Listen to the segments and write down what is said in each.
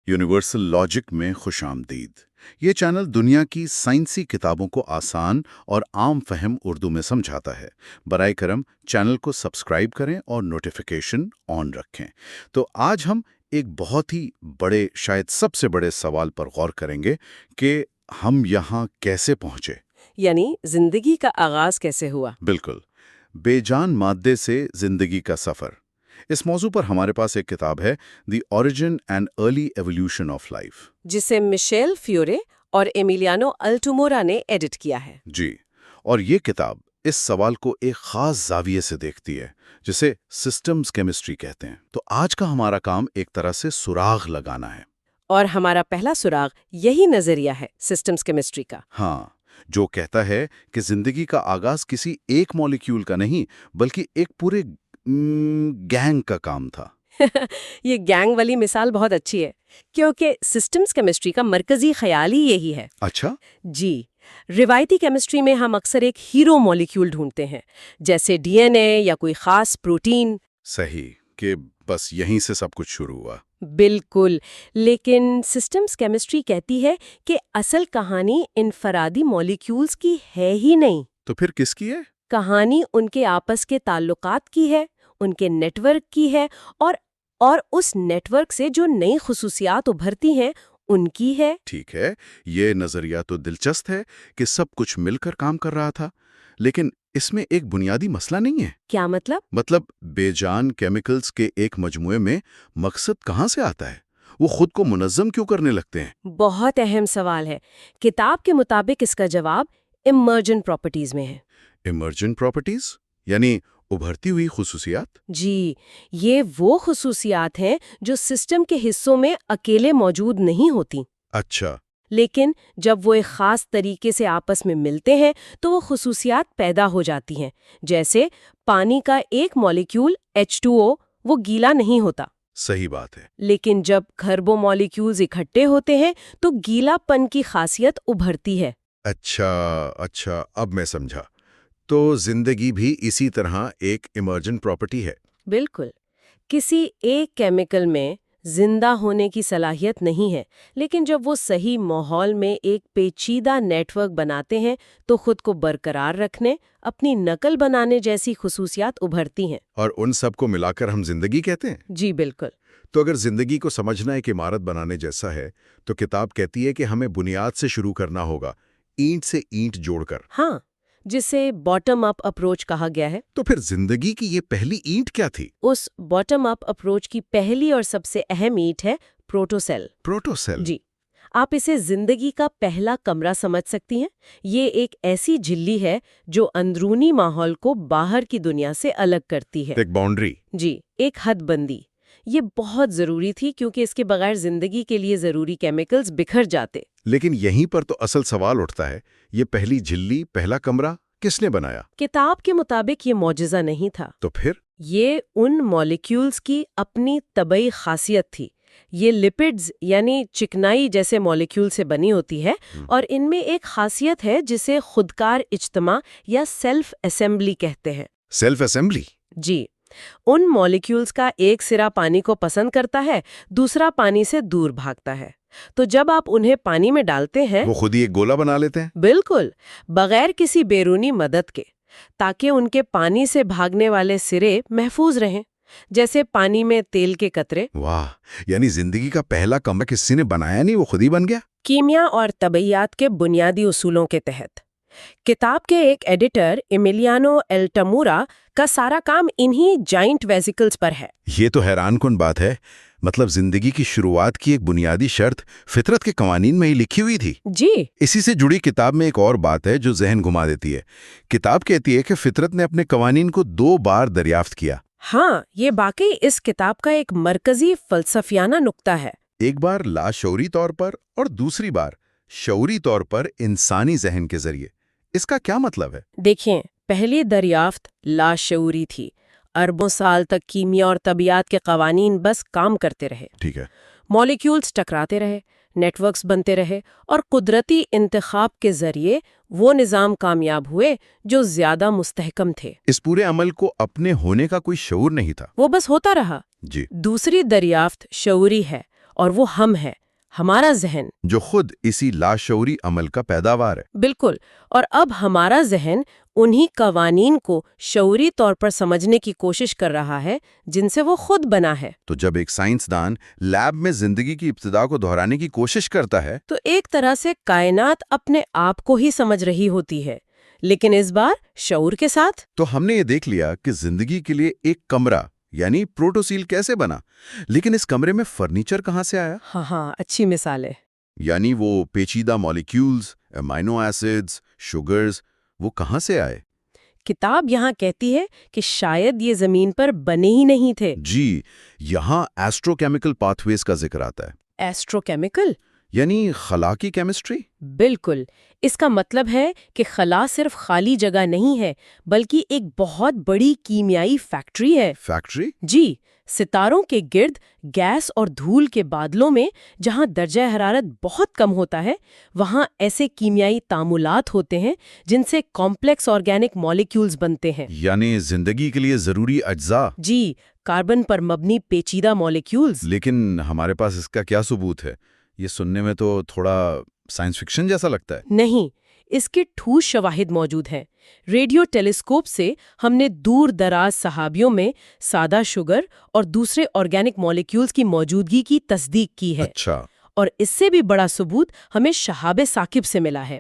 Universal logic میں خوش آمدید۔ یہ چینل دنیا کی سائنسی کتابوں کو آسان اور عام فہم اردو میں سمجھاتا ہے۔ برائے کرم چینل کو سبسکرائب کریں اور نوٹیفیکیشن آن رکھیں۔ تو آج ہم ایک بہت ہی بڑے، شاید سب سے بڑے سوال پر غور کریں گے کہ ہم یہاں کیسے پہنچے، یعنی زندگی کا آغاز کیسے ہوا؟ بالکل، بے جان مادے سے زندگی کا سفر۔ اس موضوع پر ہمارے پاس ایک کتاب ہے، the origin and early evolution of life, جسے مشیل فیورے اور ایمیلیانو الٹومورا نے ایڈٹ کیا ہے۔ جی، اور یہ کتاب اس سوال کو ایک خاص زاویے سے دیکھتی ہے، جسے سسٹمز کیمسٹری کہتے ہیں۔ تو آج کا ہمارا کام ایک طرح سے سراغ لگانا ہے۔ اور ہمارا پہلا سراغ یہی نظریہ ہے، سسٹمز کیمسٹری کا۔ ہاں، جو کہتا ہے کہ زندگی کا آغاز کسی ایک مالیکیول کا نہیں، بلکہ ایک پورے گینگ کا کام تھا۔ یہ گینگ والی مثال بہت اچھی ہے، کیونکہ سسٹمز کیمسٹری کا مرکزی خیال ہی یہی ہے۔ اچھا؟ جی، روایتی کیمسٹری میں ہم اکثر ایک ہیرو مالیکیول ڈھونڈتے ہیں، جیسے ڈی این اے یا کوئی خاص پروٹین۔ صحیح، کہ بس یہیں سے سب کچھ شروع ہوا۔ بالکل، لیکن سسٹمز کیمسٹری کہتی ہے کہ اصل کہانی انفرادی مالیکیولز کی ہے ہی نہیں۔ تو پھر کس کی ہے؟ کہانی ان کے آپس کے تعلقات کی ہے، ان کے نیٹ ورک کی ہے، اور اس نیٹ ورک سے جو نئی خصوصیات ابھرتی ہیں ان کی ہے۔ ٹھیک ہے، یہ نظریہ تو دلچسپ ہے کہ سب کچھ مل کر کام کر رہا تھا، لیکن اس میں ایک بنیادی مسئلہ نہیں ہے؟ کیا مطلب؟ مطلب بے جان کیمیکلز کے ایک مجموعے میں مقصد کہاں سے آتا ہے؟ وہ خود کو منظم کیوں کرنے لگتے ہیں؟ بہت اہم سوال ہے۔ کتاب کے مطابق اس کا جواب ایمرجنٹ پراپرٹیز میں ہے۔ ایمرجنٹ پراپرٹیز یعنی ابھرتی ہوئی خصوصیات؟ جی، یہ وہ خصوصیات ہیں جو سسٹم کے حصوں میں اکیلے موجود نہیں ہوتی۔ اچھا۔ لیکن جب وہ ایک خاص طریقے سے آپس میں ملتے ہیں تو وہ خصوصیات پیدا ہو جاتی ہیں۔ جیسے پانی کا ایک مالیکیول H2O وہ گیلا نہیں ہوتا۔ صحیح بات ہے۔ لیکن جب کاربو مالیکیولز اکٹھے ہوتے ہیں تو گیلا پن کی خاصیت ابھرتی ہے۔ اچھا، اب میں سمجھا۔ تو زندگی بھی اسی طرح ایک ایمرجنٹ پراپرٹی ہے۔ بالکل، کسی ایک کیمیکل میں زندہ ہونے کی صلاحیت نہیں ہے، لیکن جب وہ صحیح ماحول میں ایک پیچیدہ نیٹ ورک بناتے ہیں تو خود کو برقرار رکھنے، اپنی نقل بنانے جیسی خصوصیات ابھرتی ہیں۔ اور ان سب کو ملا کر ہم زندگی کہتے ہیں؟ جی بالکل۔ تو اگر زندگی کو سمجھنا ایک عمارت بنانے جیسا ہے تو کتاب کہتی ہے کہ ہمیں بنیاد سے شروع کرنا ہوگا، اینٹ سے اینٹ جوڑ کر۔ ہاں، جسے باٹم اپ اپروچ کہا گیا ہے۔ تو پھر زندگی کی یہ پہلی اینٹ کیا تھی؟ اس باٹم اپ اپروچ کی پہلی اور سب سے اہم اینٹ ہے پروٹوسیل۔ پروٹوسیل؟ جی، آپ اسے زندگی کا پہلا کمرہ سمجھ سکتی ہیں۔ یہ ایک ایسی جھلی ہے جو اندرونی ماحول کو باہر کی دنیا سے الگ کرتی ہے۔ ایک باؤنڈری؟ جی، ایک حد بندی۔ یہ بہت ضروری تھی کیونکہ اس کے بغیر زندگی کے لیے ضروری کیمیکلز بکھر جاتے۔ لیکن یہیں پر تو اصل سوال اٹھتا ہے، یہ پہلی جھلی، پہلا کمرہ کس نے بنایا؟ کتاب کے مطابق یہ معجزہ نہیں تھا۔ تو پھر؟ یہ ان مالیکیولز کی اپنی طبعی خاصیت تھی۔ یہ لپڈز یعنی چکنائی جیسے مالیکیول سے بنی ہوتی ہے، اور ان میں ایک خاصیت ہے جسے خودکار اجتماع یا سیلف اسمبلی کہتے ہیں۔ Self assembly? جی، ان مالیکیولز کا ایک سرا پانی کو پسند کرتا ہے، دوسرا پانی سے دور بھاگتا ہے۔ تو جب آپ انہیں پانی میں ڈالتے ہیں، وہ خود ہی ایک گولا بنا لیتے ہیں؟ بالکل، بغیر کسی بیرونی مدد کے، تاکہ ان کے پانی سے بھاگنے والے سرے محفوظ رہیں، جیسے پانی میں تیل کے قطرے۔ واہ، یعنی زندگی کا پہلا کمرہ کسی نے بنایا نہیں، وہ خود ہی بن گیا؟ کیمیا اور طبیعیات کے بنیادی اصولوں کے تحت۔ کتاب کے ایک ایڈیٹر ایمیلیانو الٹمورا کا سارا کام انہی جائنٹ ویزیکلز پر ہے۔ یہ تو حیران کن بات ہے، مطلب زندگی کی شروعات کی ایک بنیادی شرط فطرت کے قوانین میں ہی لکھی ہوئی تھی۔ جی، اسی سے جڑی کتاب میں ایک اور بات ہے جو ذہن گھما دیتی ہے۔ کتاب کہتی ہے کہ فطرت نے اپنے قوانین کو 2 بار دریافت کیا۔ ہاں، یہ واقعی اس کتاب کا ایک مرکزی فلسفیانہ نقطہ ہے۔ ایک بار لاشعوری طور پر اور دوسری بار شعوری طور پر انسانی ذہن کے ذریعے۔ اس کا کیا مطلب ہے؟ دیکھیں، پہلی دریافت لاشعوری تھی۔ اربوں سال تک کیمیا اور طبیعت کے قوانین بس کام کرتے رہے۔ ٹھیک ہے۔ مالیکیولز ٹکراتے رہے، نیٹ ورکس بنتے رہے، اور قدرتی انتخاب کے ذریعے وہ نظام کامیاب ہوئے جو زیادہ مستحکم تھے۔ اس پورے عمل کو اپنے ہونے کا کوئی شعور نہیں تھا، وہ بس ہوتا رہا۔ جی۔ دوسری دریافت شعوری ہے، اور وہ ہم ہے، ہمارا ذہن۔ جو خود اسی لاشعوری عمل کا پیداوار ہے۔ بالکل، اور اب ہمارا ذہن انہی قوانین کو شعوری طور پر سمجھنے کی کوشش کر رہا ہے جن سے وہ خود بنا ہے۔ تو جب ایک سائنسدان لیب میں زندگی کی ابتدا کو دہرانے کی کوشش کرتا ہے تو ایک طرح سے کائنات اپنے آپ کو ہی سمجھ رہی ہوتی ہے، لیکن اس بار شعور کے ساتھ۔ تو ہم نے یہ دیکھ لیا کہ زندگی کے لیے ایک کمرہ یعنی پروٹوسیل کیسے بنا، لیکن اس کمرے میں فرنیچر کہاں سے آیا؟ ہاں اچھی مثال ہے۔ یعنی وہ پیچیدہ مالیکیولز، امائنو ایسڈز، شوگرز، وہ کہاں سے آئے؟ کتاب یہاں کہتی ہے کہ شاید یہ زمین پر بنے ہی نہیں تھے۔ جی، یہاں ایسٹروکیمیکل پاتھ ویز کا ذکر آتا ہے۔ Astro chemical? یعنی خلا کی کیمسٹری؟ بالکل، اس کا مطلب ہے کہ خلا صرف خالی جگہ نہیں ہے بلکہ ایک بہت بڑی کیمیائی فیکٹری ہے۔ فیکٹری؟ جی، ستاروں کے گرد گیس اور دھول کے بادلوں میں جہاں درجہ حرارت بہت کم ہوتا ہے وہاں ایسے کیمیائی تعاملات ہوتے ہیں جن سے کمپلیکس آرگینک مالیکیولز بنتے ہیں۔ یعنی زندگی کے لیے ضروری اجزاء؟ جی، کاربن پر مبنی پیچیدہ مالیکیولز۔ لیکن ہمارے پاس اس کا کیا ثبوت ہے؟ یہ سننے میں تو تھوڑا سائنس فکشن جیسا لگتا ہے۔ نہیں، اس کے ٹھوس شواہد موجود ہیں۔ ریڈیو ٹیلیسکوپ سے ہم نے دور دراز صحابیوں میں سادہ شوگر اور دوسرے آرگینک مالیکیولز کی موجودگی کی تصدیق کی ہے۔ اچھا۔ اور اس سے بھی بڑا ثبوت ہمیں شہاب ثاقب سے ملا ہے،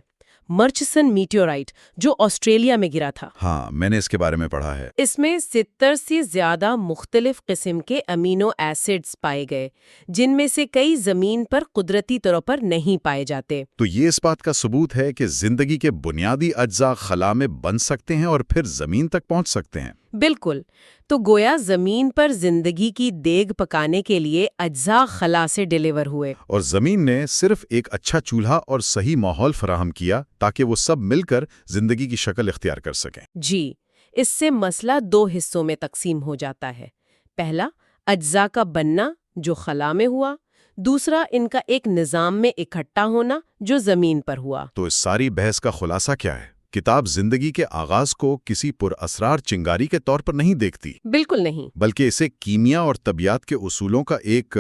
مرچسن میٹیورائٹ جو آسٹریلیا میں گرا تھا۔ ہاں، میں نے اس کے بارے میں پڑھا ہے۔ اس میں 70 سے زیادہ مختلف قسم کے امینو ایسڈز پائے گئے جن میں سے کئی زمین پر قدرتی طور پر نہیں پائے جاتے۔ تو یہ اس بات کا ثبوت ہے کہ زندگی کے بنیادی اجزاء خلا میں بن سکتے ہیں اور پھر زمین تک پہنچ سکتے ہیں۔ بالکل، تو گویا زمین پر زندگی کی دیگ پکانے کے لیے اجزاء خلا سے ڈیلیور ہوئے، اور زمین نے صرف ایک اچھا چولہا اور صحیح ماحول فراہم کیا تاکہ وہ سب مل کر زندگی کی شکل اختیار کر سکیں۔ جی، اس سے مسئلہ 2 حصوں میں تقسیم ہو جاتا ہے۔ پہلا، اجزاء کا بننا جو خلا میں ہوا، دوسرا ان کا ایک نظام میں اکٹھا ہونا جو زمین پر ہوا۔ تو اس ساری بحث کا خلاصہ کیا ہے؟ کتاب زندگی کے آغاز کو کسی پر اسرار چنگاری کے طور پر نہیں دیکھتی، بالکل نہیں، بلکہ اسے کیمیا اور طبیعت کے اصولوں کا ایک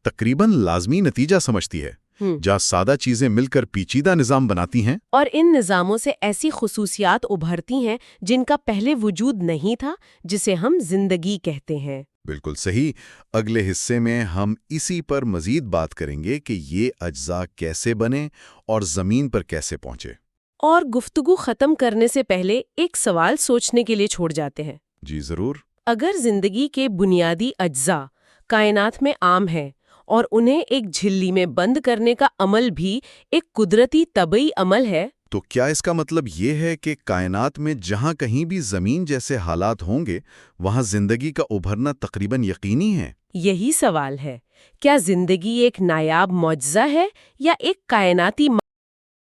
تقریباً لازمی نتیجہ سمجھتی ہے، جہاں سادہ چیزیں مل کر پیچیدہ نظام بناتی ہیں۔ اور ان نظاموں سے ایسی خصوصیات ابھرتی ہیں جن کا پہلے وجود نہیں تھا، جسے ہم زندگی کہتے ہیں۔ بالکل صحیح۔ اگلے حصے میں ہم اسی پر مزید بات کریں گے کہ یہ اجزاء کیسے بنے اور زمین پر کیسے پہنچے۔ اور گفتگو ختم کرنے سے پہلے ایک سوال سوچنے کے لیے چھوڑ جاتے ہیں۔ جی ضرور۔ اگر زندگی کے بنیادی اجزاء کائنات میں عام ہیں اور انہیں ایک جھلی میں بند کرنے کا عمل بھی ایک قدرتی طبعی عمل ہے، تو کیا اس کا مطلب یہ ہے کہ کائنات میں جہاں کہیں بھی زمین جیسے حالات ہوں گے وہاں زندگی کا ابھرنا تقریباً یقینی ہے؟ یہی سوال ہے، کیا زندگی ایک نایاب معجزہ ہے یا ایک کائناتی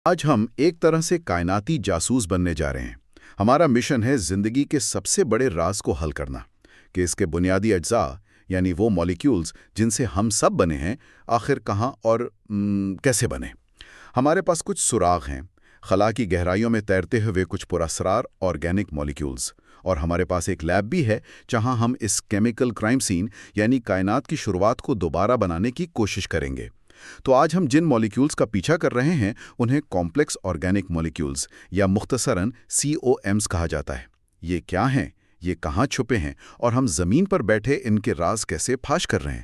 آج ہم ایک طرح سے کائناتی جاسوس بننے جا رہے ہیں۔ ہمارا مشن ہے زندگی کے سب سے بڑے راز کو حل کرنا، کہ اس کے بنیادی اجزاء یعنی وہ مالیکیولز جن سے ہم سب بنے ہیں آخر کہاں اور کیسے بنے۔ ہمارے پاس کچھ سراغ ہیں، خلا کی گہرائیوں میں تیرتے ہوئے کچھ پراسرار آرگینک مالیکیولز، اور ہمارے پاس ایک لیب بھی ہے جہاں ہم اس کیمیکل کرائم سین یعنی کائنات کی شروعات کو دوبارہ بنانے کی کوشش کریں گے۔ تو آج ہم جن مالیکیولز کا پیچھا کر رہے ہیں انہیں کمپلیکس آرگینک مالیکیولز یا مختصراً COMs کہا جاتا ہے۔ یہ کیا ہیں، یہ کہاں چھپے ہیں اور ہم زمین پر بیٹھے ان کے راز کیسے پھاش کر رہے ہیں؟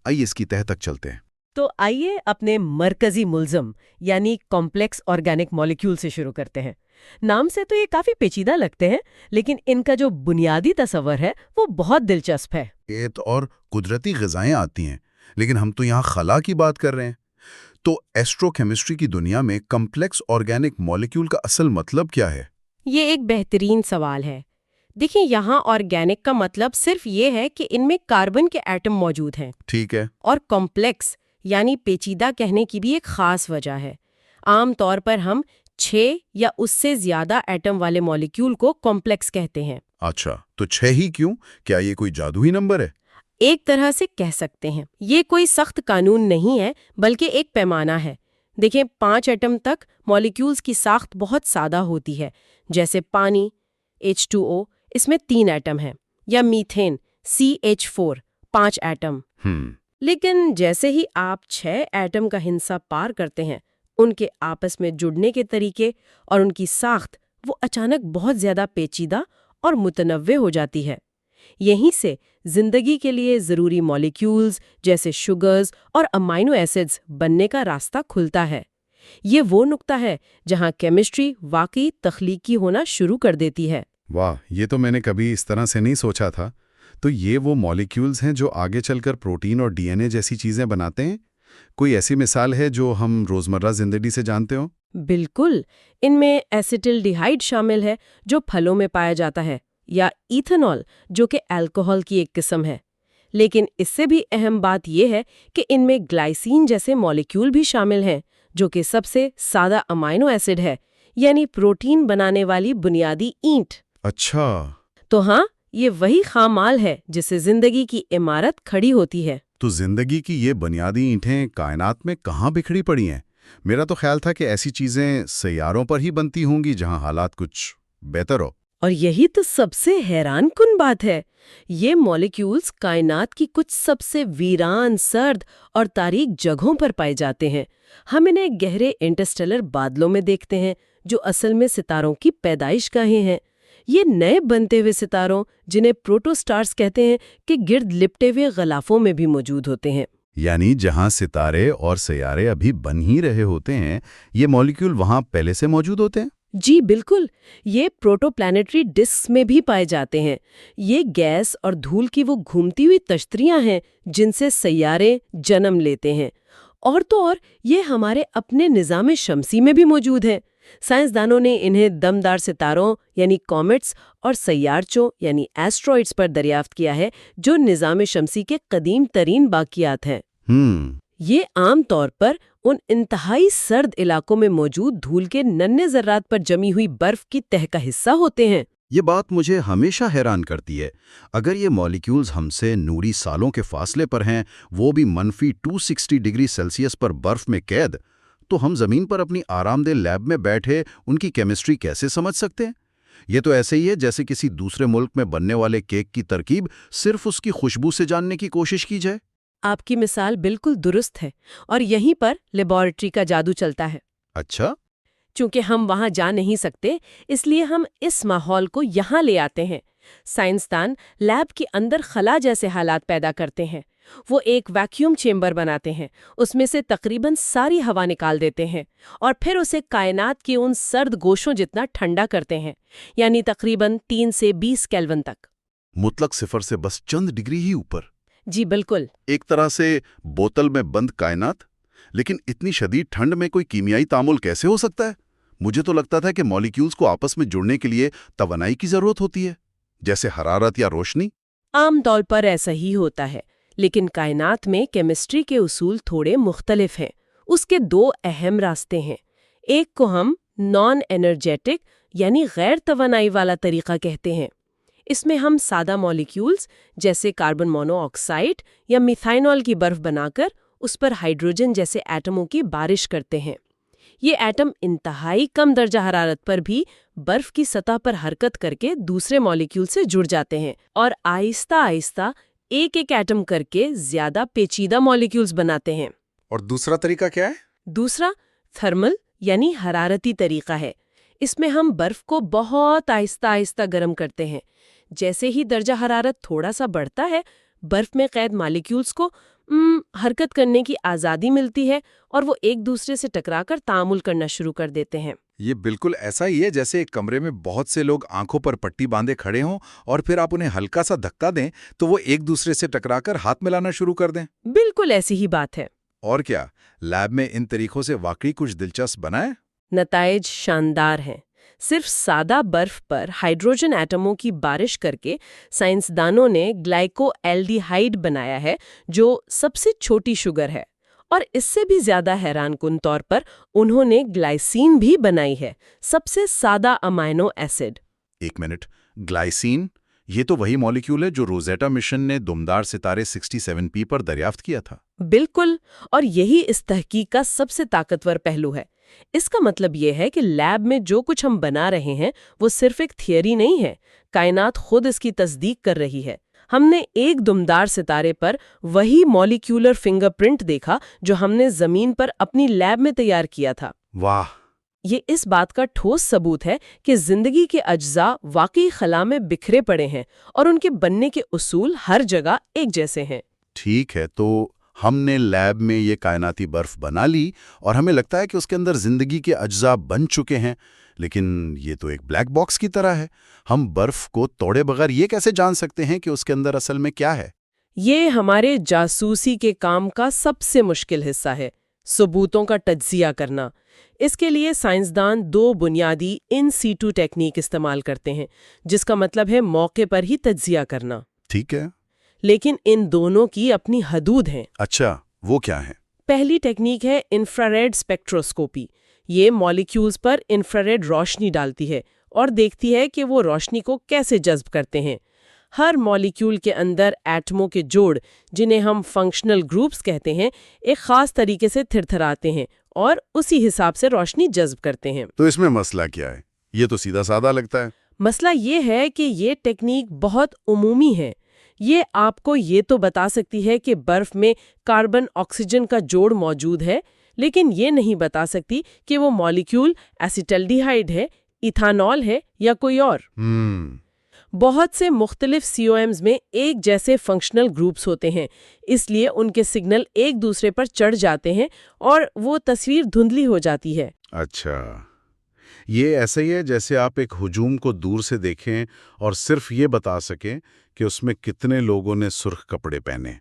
آئیے اس کی تہہ تک چلتے ہیں۔ تو آئیے اپنے مرکزی ملزم یعنی کمپلیکس آرگینک مالیکیول سے شروع کرتے ہیں۔ نام سے تو یہ کافی پیچیدہ لگتے ہیں، لیکن ان کا جو بنیادی تصور ہے وہ بہت دلچسپ ہے۔ ایت اور قدرتی غذائیں آتی ہیں، لیکن ہم تو یہاں خلا کی بات کر رہے ہیں۔ تو ایسٹرو کیمسٹری کی دنیا میں کمپلیکس آرگینک مالیکیول کا اصل مطلب کیا ہے؟ یہ ایک بہترین سوال ہے۔ دیکھیں، یہاں آرگینک کا مطلب صرف یہ ہے کہ ان میں کاربن کے ایٹم موجود ہیں۔ ٹھیک ہے۔ اور کمپلیکس یعنی پیچیدہ کہنے کی بھی ایک خاص وجہ ہے۔ عام طور پر ہم 6 یا اس سے زیادہ ایٹم والے مالیکیول کو کمپلیکس کہتے ہیں۔ اچھا، تو 6 ہی کیوں؟ کیا یہ کوئی جادوئی نمبر ہے؟ ایک طرح سے کہہ سکتے ہیں۔ یہ کوئی سخت قانون نہیں ہے بلکہ ایک پیمانہ ہے۔ دیکھیں، 5 ایٹم تک مالیکیولز کی ساخت بہت سادہ ہوتی ہے، جیسے پانی H2O، اس میں 3 ایٹم ہیں، یا میتھین CH4 5 ایٹم۔ لیکن جیسے ہی آپ 6 ایٹم کا ہندسہ پار کرتے ہیں، ان کے آپس میں جڑنے کے طریقے اور ان کی ساخت وہ اچانک بہت زیادہ پیچیدہ اور متنوع ہو جاتی ہے۔ یہیں سے زندگی کے لیے ضروری مالیکیولز جیسے شوگرز اور امائنو ایسڈز بننے کا راستہ کھلتا ہے۔ یہ وہ نقطہ ہے جہاں کیمسٹری واقعی تخلیقی ہونا شروع کر دیتی ہے۔ واہ، یہ تو میں نے کبھی اس طرح سے نہیں سوچا تھا۔ تو یہ وہ مالیکیولز ہیں جو آگے چل کر پروٹین اور ڈی این اے جیسی چیزیں بناتے ہیں؟ کوئی ایسی مثال ہے جو ہم روزمرہ زندگی سے جانتے ہوں؟ بالکل، ان میں ایسیٹل ڈیہائیڈ شامل ہے جو پھلوں میں پایا جاتا ہے، یا ایتھنول جو کہ الکوہول کی ایک قسم ہے۔ لیکن اس سے بھی اہم بات یہ ہے کہ ان میں گلائسین جیسے مالیکیول بھی شامل ہیں جو کہ سب سے سادہ امائنو ایسڈ ہے، یعنی پروٹین بنانے والی بنیادی اینٹ۔ اچھا، تو ہاں، یہ وہی خام مال ہے جس سے زندگی کی عمارت کھڑی ہوتی ہے۔ تو زندگی کی یہ بنیادی اینٹیں کائنات میں کہاں بکھری پڑی ہیں؟ میرا تو خیال تھا کہ ایسی چیزیں سیاروں پر ہی بنتی ہوں گی جہاں حالات کچھ بہتر ہو۔ اور یہی تو سب سے حیران کن بات ہے، یہ مالیکیولز کائنات کی کچھ سب سے ویران، سرد اور تاریک جگہوں پر پائے جاتے ہیں۔ ہم انہیں گہرے انٹرسٹیلر بادلوں میں دیکھتے ہیں جو اصل میں ستاروں کی پیدائش گاہیں ہیں۔ یہ نئے بنتے ہوئے ستاروں جنہیں پروٹوسٹارز کہتے ہیں کہ گرد لپٹے ہوئے غلافوں میں بھی موجود ہوتے ہیں۔ یعنی جہاں ستارے اور سیارے ابھی بن ہی رہے ہوتے ہیں، یہ مالیکیول وہاں پہلے سے موجود ہوتے ہیں؟ جی بالکل، یہ پروٹو پلانیٹری ڈسکس میں بھی پائے جاتے ہیں۔ یہ گیس اور دھول کی وہ گھومتی ہوئی تشتریاں ہیں جن سے سیارے جنم لیتے ہیں، اور تو اور یہ ہمارے اپنے نظام شمسی میں بھی موجود ہیں۔ سائنسدانوں نے انہیں دمدار ستاروں یعنی کومیٹس اور سیارچوں یعنی ایسٹرائڈز پر دریافت کیا ہے جو نظام شمسی کے قدیم ترین باقیات ہیں۔ یہ عام طور پر ان انتہائی سرد علاقوں میں موجود دھول کے ننھے ذرات پر جمی ہوئی برف کی تہہ کا حصہ ہوتے ہیں۔ یہ بات مجھے ہمیشہ حیران کرتی ہے۔ اگر یہ مالیکیولز ہم سے نوری سالوں کے فاصلے پر ہیں، وہ بھی -260 ڈگری سیلسیس پر برف میں قید، تو ہم زمین پر اپنی آرام دہ لیب میں بیٹھے ان کی کیمسٹری کیسے سمجھ سکتے ہیں؟ یہ تو ایسے ہی ہے جیسے کسی دوسرے ملک میں بننے والے کیک کی ترکیب صرف اس کی خوشبو سے جاننے کی کوشش کی جائے۔ آپ کی مثال بالکل درست ہے، اور یہیں پر لیبارٹری کا جادو چلتا ہے۔ اچھا، چونکہ ہم وہاں جا نہیں سکتے، اس لیے ہم اس ماحول کو یہاں لے آتے ہیں۔ سائنسدان لیب کے اندر خلا جیسے حالات پیدا کرتے ہیں۔ وہ ایک ویکیوم چیمبر بناتے ہیں، اس میں سے تقریباً ساری ہوا نکال دیتے ہیں، اور پھر اسے کائنات کے ان سرد گوشوں جتنا ٹھنڈا کرتے ہیں، یعنی تقریباً 3 سے 20 کیلون تک۔ مطلق صفر سے بس چند ڈگری ہی اوپر۔ جی بالکل۔ ایک طرح سے بوتل میں بند کائنات۔ لیکن اتنی شدید ٹھنڈ میں کوئی کیمیائی تعامل کیسے ہو سکتا ہے؟ مجھے تو لگتا تھا کہ مالیکیولز کو آپس میں جڑنے کے لیے توانائی کی ضرورت ہوتی ہے، جیسے حرارت یا روشنی۔ عام طور پر ایسا ہی ہوتا ہے، لیکن کائنات میں کیمسٹری کے اصول تھوڑے مختلف ہیں۔ اس کے 2 اہم راستے ہیں۔ ایک کو ہم نان انرجیٹک یعنی غیر توانائی والا طریقہ کہتے ہیں۔ اس میں ہم سادہ مالیکیولز جیسے کاربن مونو آکسائڈ یا میتھائنول کی برف بنا کر اس پر ہائیڈروجن جیسے ایٹموں کی بارش کرتے ہیں۔ یہ ایٹم انتہائی کم درجہ حرارت پر بھی برف کی سطح پر حرکت کر کے دوسرے مالیکیول سے جڑ جاتے ہیں، اور آہستہ آہستہ ایک ایک ایٹم کر کے زیادہ پیچیدہ مالیکیولز بناتے ہیں۔ اور دوسرا طریقہ کیا ہے؟ دوسرا تھرمل یعنی حرارتی طریقہ ہے۔ اس میں ہم برف کو بہت آہستہ آہستہ گرم کرتے ہیں۔ جیسے ہی درجہ حرارت تھوڑا سا بڑھتا ہے، برف میں قید مالیکیولز کو حرکت کرنے کی آزادی ملتی ہے، اور وہ ایک دوسرے سے ٹکرا کر تعامل کرنا شروع کر دیتے ہیں۔ یہ بالکل ایسا ہی ہے جیسے ایک کمرے میں بہت سے لوگ آنکھوں پر پٹی باندھے کھڑے ہوں، اور پھر آپ انہیں ہلکا سا دھکا دیں تو وہ ایک دوسرے سے ٹکرا کر ہاتھ ملانا شروع کر دیں۔ بالکل ایسی ہی بات ہے۔ اور کیا لیب میں ان طریقوں سے واقعی کچھ دلچسپ بنا ہے؟ نتائج شاندار ہیں۔ صرف سادہ برف پر ہائیڈروجن ایٹموں کی بارش کر کے سائنسدانوں نے گلائکو ایلڈیہائیڈ بنایا ہے جو سب سے چھوٹی شوگر ہے، اور اس سے بھی زیادہ حیران کن طور پر انہوں نے گلائسین بھی بنائی ہے، سب سے سادہ امائنو ایسڈ۔ ایک منٹ، گلائسین؟ یہ تو وہی مالیکیول ہے جو روزیٹا مشن نے دمدار ستارے 67P پر دریافت کیا تھا۔ بالکل، اور یہی اس تحقیق کا سب سے طاقتور پہلو ہے۔ اس کا مطلب یہ ہے کہ لیب میں جو کچھ ہم بنا رہے ہیں وہ صرف ایک تھیوری نہیں ہے، کائنات خود اس کی تصدیق کر رہی ہے۔ ہم نے ایک دمدار ستارے پر وہی مالیکیولر فنگر پرنٹ دیکھا جو ہم نے زمین پر اپنی لیب میں تیار کیا تھا۔ واہ! یہ اس بات کا ٹھوس ثبوت ہے کہ زندگی کے اجزاء واقعی خلا میں بکھرے پڑے ہیں اور ان کے بننے کے اصول ہر جگہ ایک جیسے ہیں۔ ٹھیک ہے، تو ہم نے لیب میں یہ کائناتی برف بنا لی اور ہمیں لگتا ہے کہ اس کے اندر زندگی کے اجزاء بن چکے ہیں، لیکن یہ تو ایک بلیک باکس کی طرح ہے۔ ہم برف کو توڑے بغیر یہ کیسے جان سکتے ہیں کہ اس کے اندر اصل میں کیا ہے؟ یہ ہمارے جاسوسی کے کام کا سب سے مشکل حصہ ہے، ثبوتوں کا تجزیہ کرنا۔ اس کے لیے سائنسدان دو بنیادی ان سیٹو ٹیکنیک استعمال کرتے ہیں، جس کا مطلب ہے موقع پر ہی تجزیہ کرنا۔ ٹھیک ہے۔ لیکن ان دونوں کی اپنی حدود ہیں۔ اچھا، وہ کیا ہے؟ پہلی ٹیکنیک ہے انفراریڈ اسپیکٹروسکوپی۔ یہ مالیکیولز پر انفراریڈ روشنی ڈالتی ہے اور دیکھتی ہے کہ وہ روشنی کو کیسے جذب کرتے ہیں۔ ہر مالیکیول کے اندر ایٹموں کے جوڑ، جنہیں ہم فنکشنل گروپس کہتے ہیں، ایک خاص طریقے سے تھرتھراتے ہیں اور اسی حساب سے روشنی جذب کرتے ہیں۔ تو اس میں مسئلہ کیا ہے؟ یہ تو سیدھا سادہ لگتا ہے۔ مسئلہ یہ ہے کہ یہ ٹیکنیک بہت عمومی ہے۔ یہ آپ کو یہ تو بتا سکتی ہے کہ برف میں کاربن آکسیجن کا جوڑ موجود ہے، لیکن یہ نہیں بتا سکتی کہ وہ مالیکیول ایسیٹلڈیہائیڈ ہے، ایتھانول ہے یا کوئی اور۔ بہت سے مختلف COMs میں ایک جیسے فنکشنل گروپس ہوتے ہیں، اس لیے ان کے سگنل ایک دوسرے پر چڑھ جاتے ہیں اور وہ تصویر دھندلی ہو جاتی ہے۔ اچھا، یہ ایسا ہی ہے جیسے آپ ایک ہجوم کو دور سے دیکھیں اور صرف یہ بتا سکیں کہ اس میں کتنے لوگوں نے سرخ کپڑے پہنے،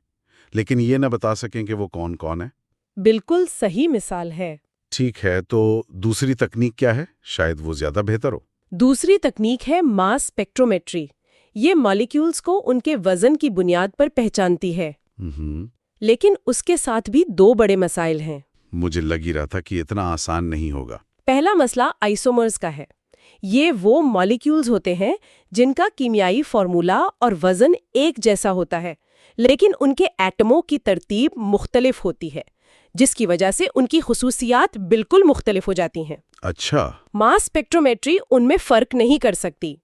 لیکن یہ نہ بتا سکیں کہ وہ کون کون ہے۔ بالکل صحیح مثال ہے۔ ٹھیک ہے، تو دوسری تکنیک کیا ہے؟ شاید وہ زیادہ بہتر ہو۔ دوسری تکنیک ہے ماس اسپیکٹرومیٹری۔ یہ مالیکیولز کو ان کے وزن کی بنیاد پر پہچانتی ہے، لیکن اس کے ساتھ بھی دو بڑے مسائل ہیں۔ مجھے لگ ہی رہا تھا کہ اتنا آسان نہیں ہوگا۔ پہلا مسئلہ آئسومرز کا ہے۔ یہ وہ مالیکیولز ہوتے ہیں جن کا کیمیائی فارمولا اور وزن ایک جیسا ہوتا ہے، لیکن ان کے ایٹموں کی ترتیب مختلف ہوتی ہے، جس کی وجہ سے ان کی خصوصیات بالکل مختلف ہو جاتی ہیں۔ اچھا، ماس اسپیکٹرومیٹری ان میں فرق نہیں کر سکتی۔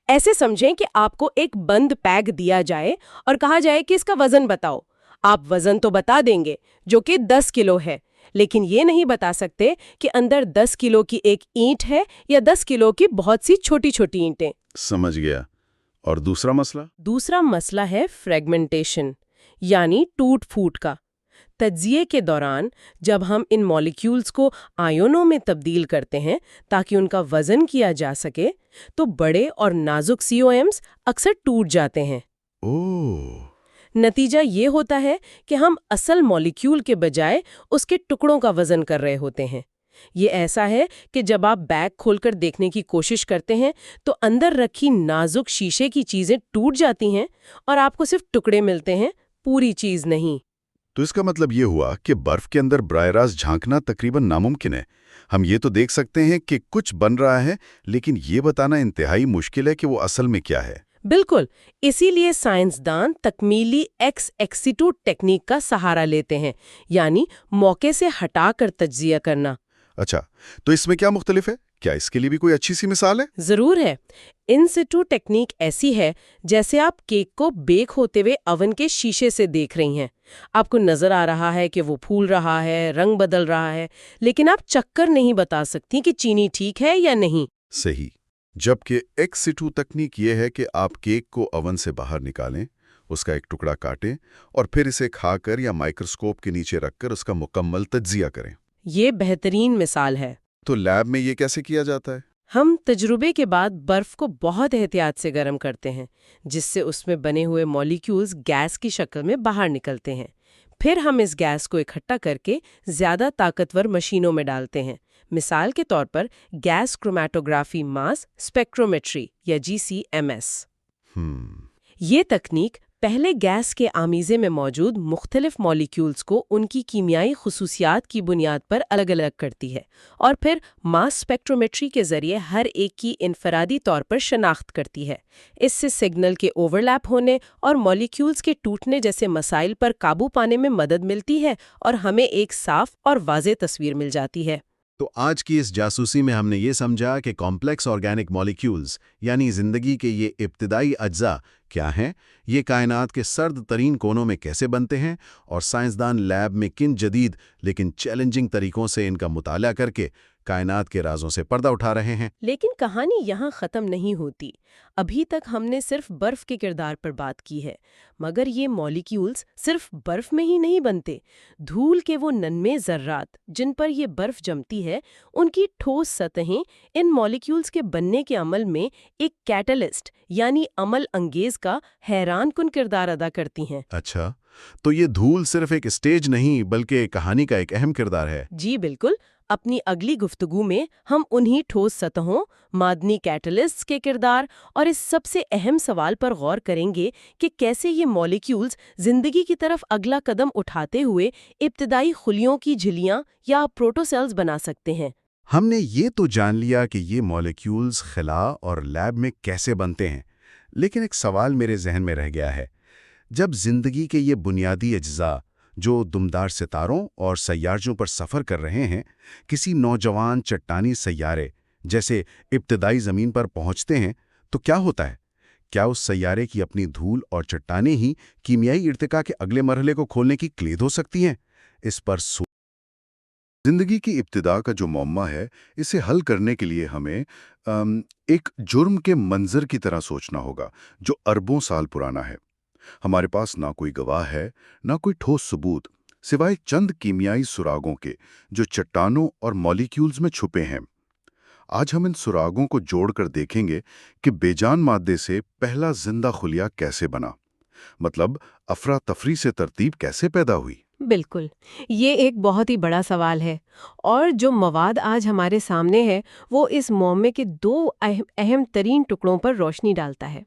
ایسے سمجھیں کہ آپ کو ایک بند پیگ دیا جائے اور کہا جائے کہ اس کا وزن بتاؤ۔ آپ وزن تو بتا دیں گے جو کہ 10 کلو ہے، لیکن یہ نہیں بتا سکتے کہ اندر 10 کلو کی ایک اینٹ ہے یا 10 کلو کی بہت سی چھوٹی چھوٹی اینٹیں۔ سمجھ گیا۔ اور دوسرا مسئلہ؟ دوسرا مسئلہ ہے فریگمنٹیشن، یعنی ٹوٹ پھوٹ کا۔ تجزیے کے دوران جب ہم ان مالیکیولز کو آئنوں میں تبدیل کرتے ہیں تاکہ ان کا وزن کیا جا سکے، تو بڑے اور نازک COMs اکثر ٹوٹ جاتے ہیں۔ نتیجہ یہ ہوتا ہے کہ ہم اصل مالیکیول کے بجائے اس کے ٹکڑوں کا وزن کر رہے ہوتے ہیں۔ یہ ایسا ہے کہ جب آپ بیگ کھول کر دیکھنے کی کوشش کرتے ہیں تو اندر رکھی نازک شیشے کی چیزیں ٹوٹ جاتی ہیں اور آپ کو صرف ٹکڑے ملتے ہیں، پوری چیز نہیں۔ تو اس کا مطلب یہ ہوا کہ برف کے اندر براہ راست جھانکنا تقریباً ناممکن ہے۔ ہم یہ تو دیکھ سکتے ہیں کہ کچھ بن رہا ہے، لیکن یہ بتانا انتہائی مشکل ہے کہ وہ اصل میں کیا ہے۔ بالکل، اسی لیے سائنسدان تکمیلی ایکس ایکسیٹو ٹیکنیک کا سہارا لیتے ہیں، یعنی موقع سے ہٹا کر تجزیہ کرنا۔ اچھا، تو اس میں کیا مختلف ہے؟ کیا اس کے لیے بھی کوئی اچھی سی مثال ہے؟ ضرور ہے۔ ان سیٹو ٹیکنیک ایسی ہے جیسے آپ کیک کو بیک ہوتے ہوئے اوون کے شیشے سے دیکھ رہی ہیں۔ آپ کو نظر آ رہا ہے کہ وہ پھول رہا ہے، رنگ بدل رہا ہے، لیکن آپ چکھ کر نہیں بتا سکتی کہ چینی ٹھیک ہے یا نہیں۔ صحیح۔ جبکہ ایکس سیٹو تکنیک یہ ہے کہ آپ کیک کو اوون سے باہر نکالیں، اس کا ایک ٹکڑا کاٹیں اور پھر اسے کھا کر یا مائکروسکوپ کے نیچے رکھ کر اس کا مکمل تجزیہ کریں۔ یہ بہترین مثال ہے۔ تو لیب میں یہ کیسے کیا جاتا ہے؟ ہم تجربے کے بعد برف کو بہت احتیاط سے گرم کرتے ہیں، جس سے اس میں بنے ہوئے مالیکیولز گیس کی شکل میں باہر نکلتے ہیں۔ پھر ہم اس گیس کو اکٹھا کر کے زیادہ طاقتور مشینوں میں ڈالتے ہیں، مثال کے طور پر گیس کرومیٹوگرافی ماس اسپیکٹرومیٹری یا GCMS۔ یہ تکنیک پہلے گیس کے آمیزے میں موجود مختلف مالیکیولز کو ان کی کیمیائی خصوصیات کی بنیاد پر الگ الگ کرتی ہے اور پھر ماس اسپیکٹرومیٹری کے ذریعے ہر ایک کی انفرادی طور پر شناخت کرتی ہے۔ اس سے سگنل کے اوورلیپ ہونے اور مالیکیولز کے ٹوٹنے جیسے مسائل پر قابو پانے میں مدد ملتی ہے اور ہمیں ایک صاف اور واضح تصویر مل جاتی ہے۔ تو آج کی اس جاسوسی میں ہم نے یہ سمجھا کہ کمپلیکس آرگینک مالیکیولز یعنی زندگی کے یہ ابتدائی اجزاء کیا ہیں، یہ کائنات کے سرد ترین کونوں میں کیسے بنتے ہیں اور سائنسدان لیب میں کن جدید لیکن چیلنجنگ طریقوں سے ان کا مطالعہ کر کے کائنات کے رازوں سے پردہ اٹھا رہے ہیں۔ لیکن کہانی یہاں ختم نہیں ہوتی۔ ابھی تک ہم نے صرف برف کے کردار پر بات کی ہے، مگر یہ مالیکیولز صرف برف میں ہی نہیں بنتے۔ دھول کے وہ ننھے ذرات جن پر یہ برف جمتی ہے، ان کی ٹھوس سطحیں ان مالیکیولز کے بننے کے عمل میں ایک کیٹلسٹ یعنی عمل انگیز کا حیران کن کردار ادا کرتی ہیں۔ اچھا، تو یہ دھول صرف ایک اسٹیج نہیں بلکہ کہانی کا ایک اہم کردار ہے۔ جی بالکل۔ اپنی اگلی گفتگو میں ہم انہی ٹھوس سطحوں، معدنی کیٹلسٹس کے کردار اور اس سب سے اہم سوال پر غور کریں گے کہ کیسے یہ مالیکیولز زندگی کی طرف اگلا قدم اٹھاتے ہوئے ابتدائی خلیوں کی جھلیاں یا پروٹوسیلز بنا سکتے ہیں۔ ہم نے یہ تو جان لیا کہ یہ مالیکیولز خلا اور لیب میں کیسے بنتے ہیں، لیکن ایک سوال میرے ذہن میں رہ گیا ہے۔ جب زندگی کے یہ بنیادی اجزاء جو دمدار ستاروں اور سیاروں پر سفر کر رہے ہیں، کسی نوجوان چٹانی سیارے جیسے ابتدائی زمین پر پہنچتے ہیں تو کیا ہوتا ہے؟ کیا اس سیارے کی اپنی دھول اور چٹانیں ہی کیمیائی ارتقاء کے اگلے مرحلے کو کھولنے کی کلید ہو سکتی ہیں؟ اس پر زندگی کی ابتدا کا جو معمہ ہے، اسے حل کرنے کے لیے ہمیں ایک جرم کے منظر کی طرح سوچنا ہوگا جو اربوں سال پرانا ہے۔ ہمارے پاس نہ کوئی گواہ ہے، نہ کوئی ٹھوس ثبوت، سوائے چند کیمیائی سراغوں کے جو چٹانوں اور مالیکیولز میں چھپے ہیں۔ آج ہم ان سراغوں کو جوڑ کر دیکھیں گے کہ بے جان مادے سے پہلا زندہ خلیہ کیسے بنا، مطلب افراتفری سے ترتیب کیسے پیدا ہوئی۔ بالکل، یہ ایک بہت ہی بڑا سوال ہے، اور جو مواد آج ہمارے سامنے ہے وہ اس معمے کے دو اہم ترین ٹکڑوں پر روشنی ڈالتا ہے۔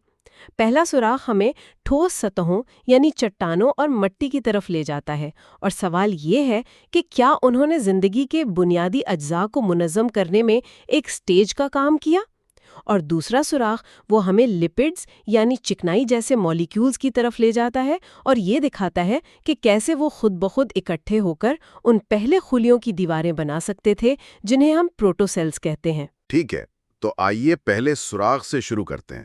پہلا سراغ ہمیں ٹھوس سطحوں یعنی چٹانوں اور مٹی کی طرف لے جاتا ہے، اور سوال یہ ہے کہ کیا انہوں نے زندگی کے بنیادی اجزاء کو منظم کرنے میں ایک سٹیج کا کام کیا؟ اور دوسرا سراغ وہ ہمیں لپڈز یعنی چکنائی جیسے مالیکیولز کی طرف لے جاتا ہے اور یہ دکھاتا ہے کہ کیسے وہ خود بخود اکٹھے ہو کر ان پہلے خلیوں کی دیواریں بنا سکتے تھے جنہیں ہم پروٹوسیلز کہتے ہیں۔ ٹھیک ہے، تو آئیے پہلے سراغ سے شروع کرتے ہیں۔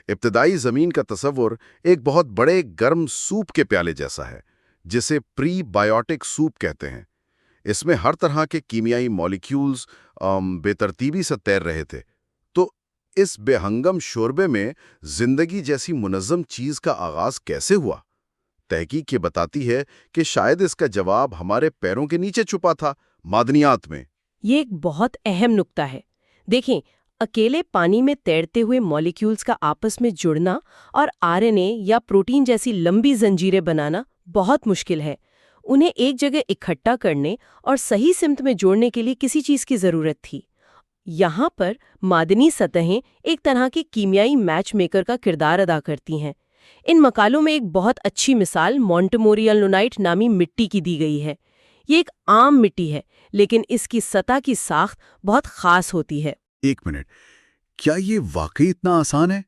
ابتدائی زمین کا تصور ایک بہت بڑے گرم سوپ کے پیالے جیسا ہے، جسے پری بائیوٹک سوپ کہتے ہیں۔ اس میں ہر طرح کے کیمیائی مالیکیولز بے ترتیبی سے تیر رہے تھے۔ تو اس بے ہنگم شوربے میں زندگی جیسی منظم چیز کا آغاز کیسے ہوا؟ تحقیق یہ بتاتی ہے کہ شاید اس کا جواب ہمارے پیروں کے نیچے چھپا تھا، معدنیات میں۔ یہ ایک بہت اہم نکتہ ہے۔ دیکھیں، اکیلے پانی میں تیرتے ہوئے مالیکیولز کا آپس میں جڑنا اور RNA یا پروٹین جیسی لمبی زنجیریں بنانا بہت مشکل ہے۔ انہیں ایک جگہ اکٹھا کرنے اور صحیح سمت میں جوڑنے کے لیے کسی چیز کی ضرورت تھی۔ یہاں پر معدنی سطحیں ایک طرح کے کیمیائی میچ میکر کا کردار ادا کرتی ہیں۔ ان مقالوں میں ایک بہت اچھی مثال مونٹموری النونائٹ نامی مٹی کی دی گئی ہے۔ یہ ایک عام مٹی ہے، لیکن اس کی سطح کی ساخت بہت خاص ہوتی ہے۔ ایک منٹ، کیا یہ واقعی اتنا آسان ہے؟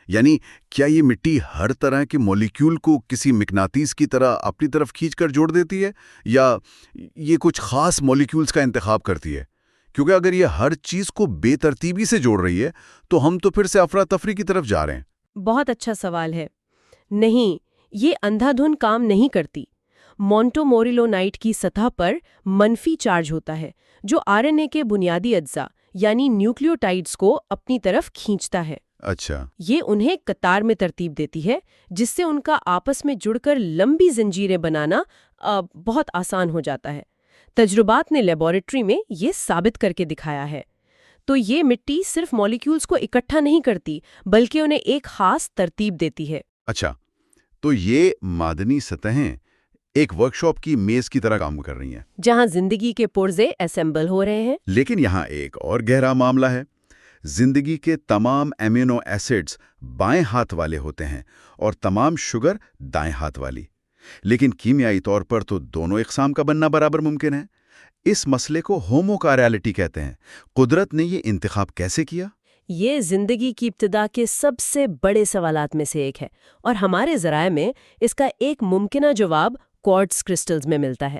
یعنی کیا یہ مٹی ہر طرح کے مولیکیول کو کسی مقناطیس کی طرح اپنی طرف کھینچ کر جوڑ دیتی ہے، یا یہ کچھ خاص مولیکیولز کا انتخاب کرتی ہے؟ کیونکہ اگر یہ ہر چیز کو بے ترتیبی سے جوڑ رہی ہے تو ہم تو پھر سے افراتفری کی طرف جا رہے ہیں۔ بہت اچھا سوال ہے۔ نہیں، یہ اندھا دھند کام نہیں کرتی۔ مونٹموریلونائٹ کی سطح پر منفی چارج ہوتا ہے جو RNA کے بنیادی اجزاء یعنی نیوکلیوٹائڈز کو اپنی طرف کھینچتا ہے۔ اچھا، یہ انہیں قطار میں ترتیب دیتی ہے، جس سے ان کا آپس میں جڑ کر لمبی زنجیریں بنانا بہت آسان ہو جاتا ہے۔ تجربات نے لیبارٹری میں یہ ثابت کر کے دکھایا ہے۔ تو یہ مٹی صرف مالیکیولز کو اکٹھا نہیں کرتی بلکہ انہیں ایک خاص ترتیب دیتی ہے۔ اچھا، تو یہ معدنی سطحیں ایک ورکشاپ کی میز کی طرح کام کر رہی ہیں جہاں زندگی کے پرزے اسمبل ہو رہے ہیں۔ لیکن یہاں ایک اور گہرا معاملہ ہے۔ زندگی کے تمام امینو ایسڈز بائیں ہاتھ والے ہوتے ہیں اور تمام شوگر دائیں ہاتھ والی، لیکن کیمیائی طور پر تو دونوں اقسام کا بننا برابر ممکن ہے۔ اس مسئلے کو ہومو کاریالٹی کہتے ہیں۔ قدرت نے یہ انتخاب کیسے کیا؟ یہ زندگی کی ابتدا کے سب سے بڑے سوالات میں سے ایک ہے، اور ہمارے ذرائع میں اس کا ایک ممکنہ جواب کوارٹز کرسٹلز میں ملتا ہے۔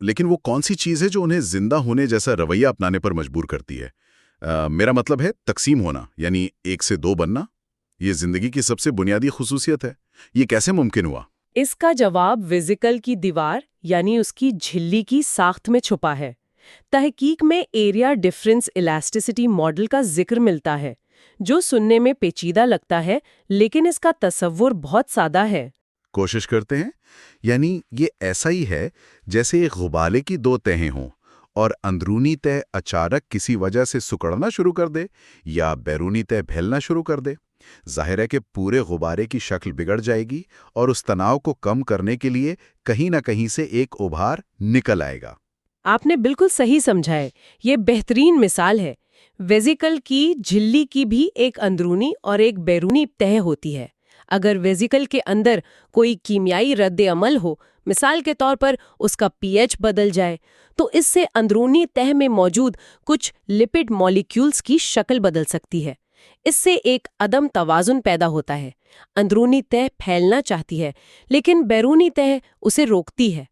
لیکن وہ کون سی چیز ہے جو انہیں زندہ ہونے جیسا رویہ اپنانے پر مجبور کرتی ہے؟ میرا مطلب ہے تقسیم ہونا، یعنی 1 سے 2 بننا۔ یہ زندگی کی سب سے بنیادی خصوصیت ہے۔ یہ کیسے ممکن ہوا؟ اس کا جواب ویزیکل کی دیوار یعنی اس کی جھلی کی ساخت میں چھپا ہے۔ تحقیق میں ایریا ڈیفرنس الاسٹیسٹی ماڈل کا ذکر ملتا ہے، جو سننے میں پیچیدہ لگتا ہے لیکن اس کا تصور بہت سادہ ہے۔ کوشش کرتے ہیں، یعنی یہ ایسا ہی ہے جیسے ایک غبارے کی 2 تہیں ہوں اور اندرونی تہ اچانک کسی وجہ سے سکڑنا شروع کر دے یا بیرونی تہ پھیلنا شروع کر دے۔ ظاہر ہے کہ پورے غبارے کی شکل بگڑ جائے گی اور اس تناؤ کو کم کرنے کے لیے کہیں نہ کہیں سے ایک ابھار نکل آئے گا۔ آپ نے بالکل صحیح سمجھا ہے، یہ بہترین مثال ہے۔ ویزیکل کی جھلی کی بھی ایک اندرونی اور ایک بیرونی تہ ہوتی ہے۔ اگر ویزیکل کے اندر کوئی کیمیائی رد عمل ہو، مثال کے طور پر اس کا پی ایچ بدل جائے، تو اس سے اندرونی تہ میں موجود کچھ لپڈ مالیکیولز کی شکل بدل سکتی ہے۔ اس سے ایک عدم توازن پیدا ہوتا ہے۔ اندرونی تہ پھیلنا چاہتی ہے لیکن بیرونی تہ اسے روکتی ہے۔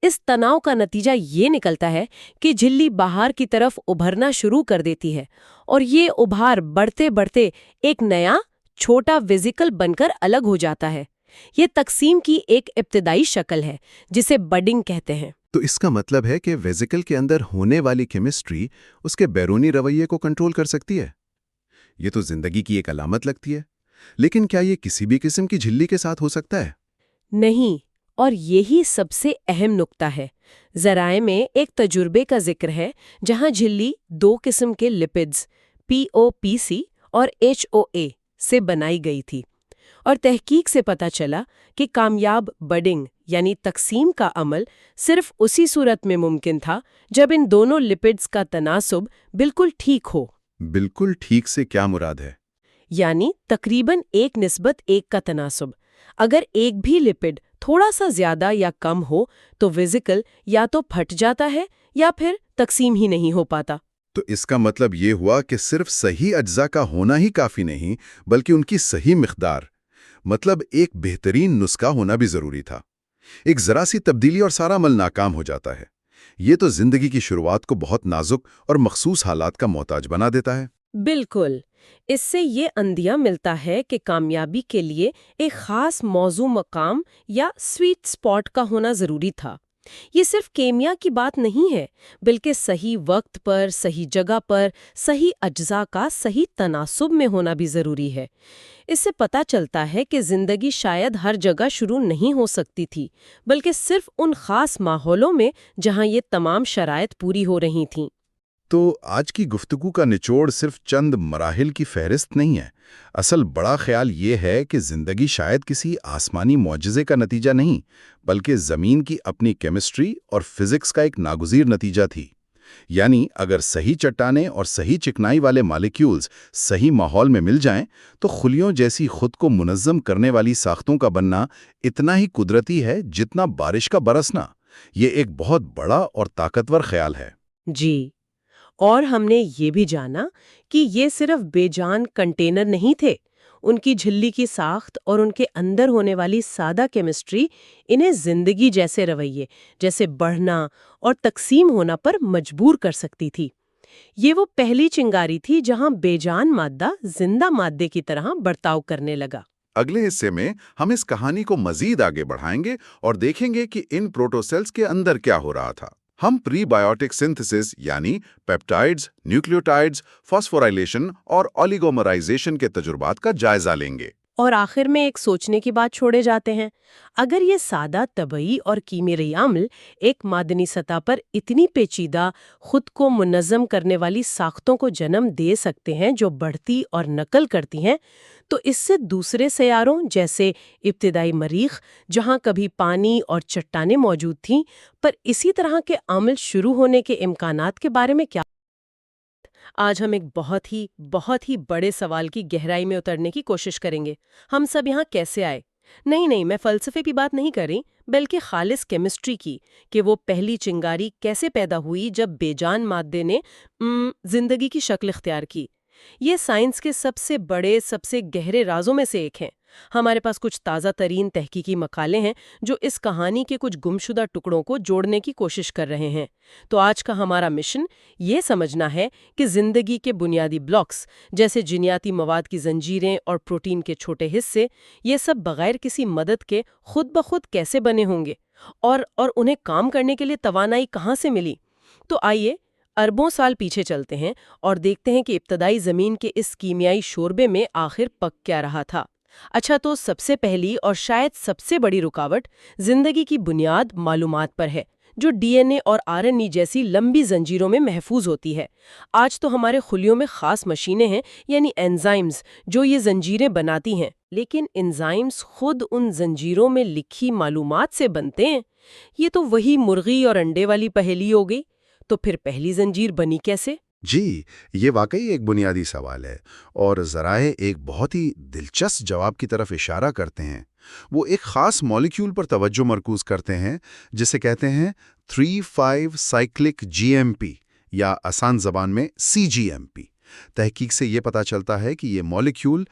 اس تناؤ کا نتیجہ یہ نکلتا ہے کہ جھلی باہر کی طرف ابھرنا شروع کر دیتی ہے اور یہ ابھار بڑھتے بڑھتے ایک نیا چھوٹا ویزیکل بن کر الگ ہو جاتا ہے۔ یہ تقسیم کی ایک ابتدائی شکل ہے جسے بڈنگ کہتے ہیں۔ تو اس کا مطلب ہے کہ ویزیکل کے اندر ہونے والی کیمسٹری اس کے بیرونی رویے کو کنٹرول کر سکتی ہے۔ یہ تو زندگی کی ایک علامت لگتی ہے، لیکن کیا یہ کسی بھی قسم کی جھلی کے ساتھ ہو سکتا ہے؟ نہیں، اور یہی سب سے اہم نکتہ ہے۔ ذرائع میں ایک تجربے کا ذکر ہے جہاں جھلی 2 قسم کے لپڈز POPC اور HOA سے بنائی گئی تھی، اور تحقیق سے پتہ چلا کہ کامیاب بڈنگ یعنی تقسیم کا عمل صرف اسی صورت میں ممکن تھا جب ان دونوں لپڈز کا تناسب بالکل ٹھیک ہو۔ بالکل ٹھیک سے کیا مراد ہے؟ یعنی تقریباً 1:1 کا تناسب۔ اگر ایک بھی لپڈ تھوڑا سا زیادہ یا کم ہو تو ویزیکل یا تو پھٹ جاتا ہے یا پھر تقسیم ہی نہیں ہو پاتا۔ تو اس کا مطلب یہ ہوا کہ صرف صحیح اجزاء کا ہونا ہی کافی نہیں، بلکہ ان کی صحیح مقدار، مطلب ایک بہترین نسخہ ہونا بھی ضروری تھا۔ ایک ذرا سی تبدیلی اور سارا عمل ناکام ہو جاتا ہے۔ یہ تو زندگی کی شروعات کو بہت نازک اور مخصوص حالات کا محتاج بنا دیتا ہے۔ بالکل، اس سے یہ اندیہ ملتا ہے کہ کامیابی کے لیے ایک خاص موضوع مقام یا سویٹ سپاٹ کا ہونا ضروری تھا۔ یہ صرف کیمیا کی بات نہیں ہے، بلکہ صحیح وقت پر، صحیح جگہ پر، صحیح اجزاء کا صحیح تناسب میں ہونا بھی ضروری ہے۔ اس سے پتہ چلتا ہے کہ زندگی شاید ہر جگہ شروع نہیں ہو سکتی تھی، بلکہ صرف ان خاص ماحولوں میں جہاں یہ تمام شرائط پوری ہو رہی تھیں۔ تو آج کی گفتگو کا نچوڑ صرف چند مراحل کی فہرست نہیں ہے۔ اصل بڑا خیال یہ ہے کہ زندگی شاید کسی آسمانی معجزے کا نتیجہ نہیں، بلکہ زمین کی اپنی کیمسٹری اور فزکس کا ایک ناگزیر نتیجہ تھی۔ یعنی اگر صحیح چٹانیں اور صحیح چکنائی والے مالیکیولز صحیح ماحول میں مل جائیں تو خلیوں جیسی خود کو منظم کرنے والی ساختوں کا بننا اتنا ہی قدرتی ہے جتنا بارش کا برسنا۔ یہ ایک بہت بڑا اور طاقتور خیال ہے۔ جی، اور ہم نے یہ بھی جانا کہ یہ صرف بے جان کنٹینر نہیں تھے۔ ان کی جھلی کی ساخت اور ان کے اندر ہونے والی سادہ کیمسٹری انہیں زندگی جیسے رویے جیسے بڑھنا اور تقسیم ہونا پر مجبور کر سکتی تھی۔ یہ وہ پہلی چنگاری تھی جہاں بے جان مادہ زندہ مادے کی طرح برتاؤ کرنے لگا۔ اگلے حصے میں ہم اس کہانی کو مزید آگے بڑھائیں گے اور دیکھیں گے کہ ان پروٹوسیلز کے اندر کیا ہو رہا تھا۔ ہم پری بائیوٹک سنتھسس یعنی پیپٹائڈز، نیوکلیوٹائڈز، فاسفورائلیشن اور اولیگومرائزیشن کے تجربات کا جائزہ لیں گے۔ اور آخر میں ایک سوچنے کی بات چھوڑے جاتے ہیں، اگر یہ سادہ طبعی اور کیمیائی عمل ایک معدنی سطح پر اتنی پیچیدہ خود کو منظم کرنے والی ساختوں کو جنم دے سکتے ہیں جو بڑھتی اور نقل کرتی ہیں، تو اس سے دوسرے سیاروں جیسے ابتدائی مریخ جہاں کبھی پانی اور چٹانیں موجود تھیں پر اسی طرح کے عمل شروع ہونے کے امکانات کے بارے میں کیا؟ آج ہم ایک بہت ہی بڑے سوال کی گہرائی میں اترنے کی کوشش کریں گے۔ ہم سب یہاں کیسے آئے؟ نہیں، میں فلسفے کی بات نہیں کر رہی، بلکہ خالص کیمسٹری کی، کہ وہ پہلی چنگاری کیسے پیدا ہوئی جب بے جان مادے نے زندگی کی شکل اختیار کی۔ یہ سائنس کے سب سے بڑے، سب سے گہرے رازوں میں سے ایک ہیں۔ ہمارے پاس کچھ تازہ ترین تحقیقی مقالے ہیں جو اس کہانی کے کچھ گمشدہ ٹکڑوں کو جوڑنے کی کوشش کر رہے ہیں۔ تو آج کا ہمارا مشن یہ سمجھنا ہے کہ زندگی کے بنیادی بلاکس جیسے جینیاتی مواد کی زنجیریں اور پروٹین کے چھوٹے حصے، یہ سب بغیر کسی مدد کے خود بخود کیسے بنے ہوں گے، اور انہیں کام کرنے کے لیے توانائی کہاں سے ملی۔ تو آئیے اربوں سال پیچھے چلتے ہیں اور دیکھتے ہیں کہ ابتدائی زمین کے اس کیمیائی شوربے میں آخر پک کیا رہا تھا۔ اچھا، تو سب سے پہلی اور شاید سب سے بڑی رکاوٹ زندگی کی بنیاد معلومات پر ہے، جو ڈی این اے اور آر این اے جیسی لمبی زنجیروں میں محفوظ ہوتی ہے۔ آج تو ہمارے خلیوں میں خاص مشینیں ہیں، یعنی انزائمز، جو یہ زنجیریں بناتی ہیں، لیکن انزائمز خود ان زنجیروں میں لکھی معلومات سے بنتے ہیں۔ یہ تو وہی مرغی اور انڈے والی پہیلی ہو گئی۔ تو پھر پہلی زنجیر بنی کیسے؟ جی، یہ واقعی ایک بنیادی سوال ہے، اور ذرائع ایک بہت ہی دلچسپ جواب کی طرف اشارہ کرتے ہیں۔ وہ ایک خاص مالیکیول پر توجہ مرکوز کرتے ہیں جسے کہتے ہیں 3,5 سائکلک GMP، یا آسان زبان میں CGMP۔ تحقیق سے یہ پتہ چلتا ہے کہ یہ مالیکیول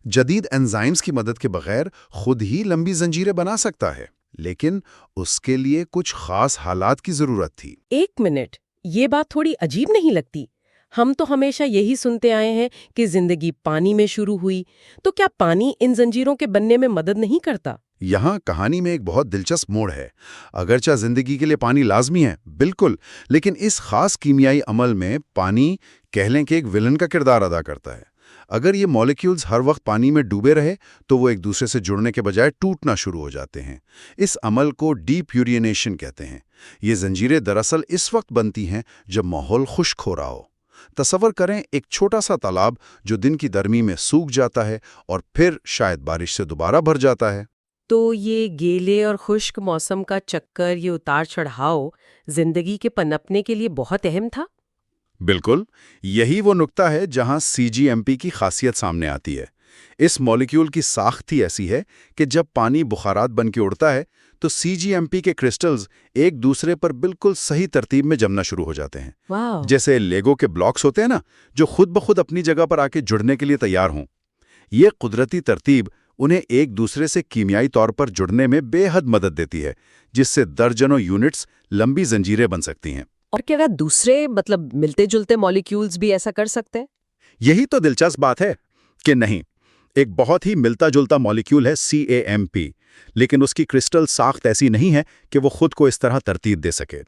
جدید انزائمز کی مدد کے بغیر خود ہی لمبی زنجیریں بنا سکتا ہے، لیکن اس کے لیے کچھ خاص حالات کی ضرورت تھی۔ ایک منٹ، یہ بات تھوڑی عجیب نہیں لگتی؟ ہم تو ہمیشہ یہی سنتے آئے ہیں کہ زندگی پانی میں شروع ہوئی، تو کیا پانی ان زنجیروں کے بننے میں مدد نہیں کرتا؟ یہاں کہانی میں ایک بہت دلچسپ موڑ ہے۔ اگرچہ زندگی کے لیے پانی لازمی ہے، بالکل، لیکن اس خاص کیمیائی عمل میں پانی کہہ لیں کہ ایک ویلن کا کردار ادا کرتا ہے۔ اگر یہ مالیکیولز ہر وقت پانی میں ڈوبے رہے تو وہ ایک دوسرے سے جڑنے کے بجائے ٹوٹنا شروع ہو جاتے ہیں۔ اس عمل کو ڈی پیورینیشن کہتے ہیں۔ یہ زنجیریں دراصل اس وقت بنتی ہیں جب ماحول خشک ہو رہا ہو۔ تصور کریں ایک چھوٹا سا تالاب جو دن کی گرمی میں سوکھ جاتا ہے اور پھر شاید بارش سے دوبارہ بھر جاتا ہے۔ تو یہ گیلے اور خشک موسم کا چکر، یہ اتار چڑھاؤ زندگی کے پنپنے کے لیے بہت اہم تھا۔ بالکل، یہی وہ نقطہ ہے جہاں CGMP کی خاصیت سامنے آتی ہے۔ اس مالیکیول کی ساخت ہی ایسی ہے کہ جب پانی بخارات بن کے اڑتا ہے تو CGMP کے کرسٹلز ایک دوسرے پر بالکل صحیح ترتیب میں جمنا شروع ہو جاتے ہیں۔ واو! جیسے لیگو کے بلاکس ہوتے ہیں نا، جو خود بخود اپنی جگہ پر آ کے جڑنے کے لیے تیار ہوں۔ یہ قدرتی ترتیب انہیں ایک دوسرے سے کیمیائی طور پر جڑنے میں بے حد مدد دیتی ہے، جس سے درجنوں یونٹس لمبی زنجیریں بن سکتی ہیں۔ اور کیا دوسرے ملتے جلتے مالیکیولز بھی ایسا کر سکتے ہیں؟ یہی تو دلچسپ بات ہے کہ نہیں، ایک بہت ہی ملتا جلتا مالیکیول ہے CAMP، لیکن اس کی کرسٹل ساخت ایسی نہیں ہے کہ وہ خود کو اس طرح ترتیب دے سکے۔